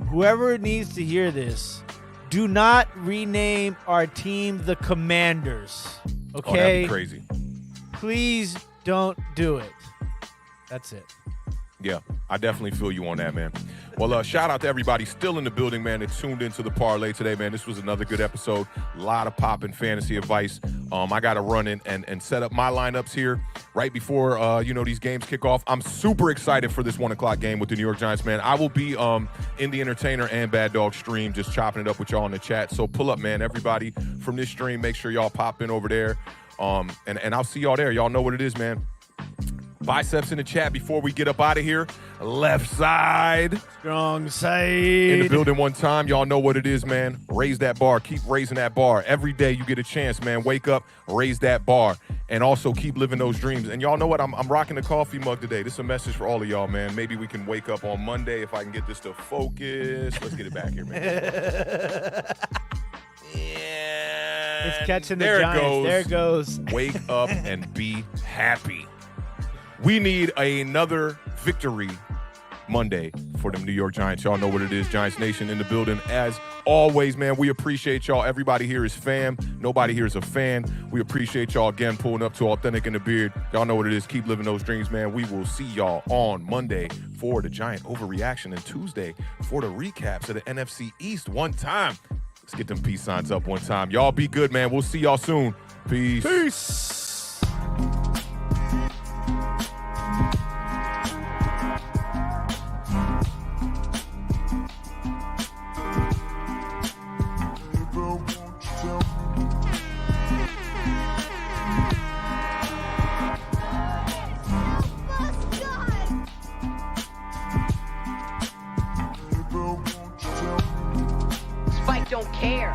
A: whoever needs to hear this, do not rename our team the Commanders. Okay?
B: Oh, that'd be crazy.
A: Please don't do it. That's it.
B: Yeah, I definitely feel you on that, man. Well, shout out to everybody still in the building, man, that tuned into the parlay today, man. This was another good episode. A lot of popping fantasy advice. I got to run in and set up my lineups here right before, these games kick off. I'm super excited for this 1 o'clock game with the New York Giants, man. I will be in the Entertainer and Bad Dog stream, just chopping it up with y'all in the chat. So pull up, man. Everybody from this stream, make sure y'all pop in over there. And I'll see y'all there. Y'all know what it is, man. Biceps in the chat before we get up out of here. Left side.
A: Strong side.
B: In the building one time. Y'all know what it is, man. Raise that bar. Keep raising that bar. Every day you get a chance, man. Wake up, raise that bar. And also keep living those dreams. And y'all know what? I'm rocking the coffee mug today. This is a message for all of y'all, man. Maybe we can wake up on Monday if I can get this to focus. Let's get it back here, man. Yeah.
A: It's catching the Giants. There it goes.
B: Wake up and be happy. We need another victory Monday for the New York Giants. Y'all know what it is. Giants Nation in the building. As always, man, we appreciate y'all. Everybody here is fam. Nobody here is a fan. We appreciate y'all again pulling up to Awthentik and the Beard. Y'all know what it is. Keep living those dreams, man. We will see y'all on Monday for the Giant overreaction and Tuesday for the recaps of the NFC East one time. Let's get them peace signs up one time. Y'all be good, man. We'll see y'all soon. Peace.
A: Peace.
C: Spike don't care.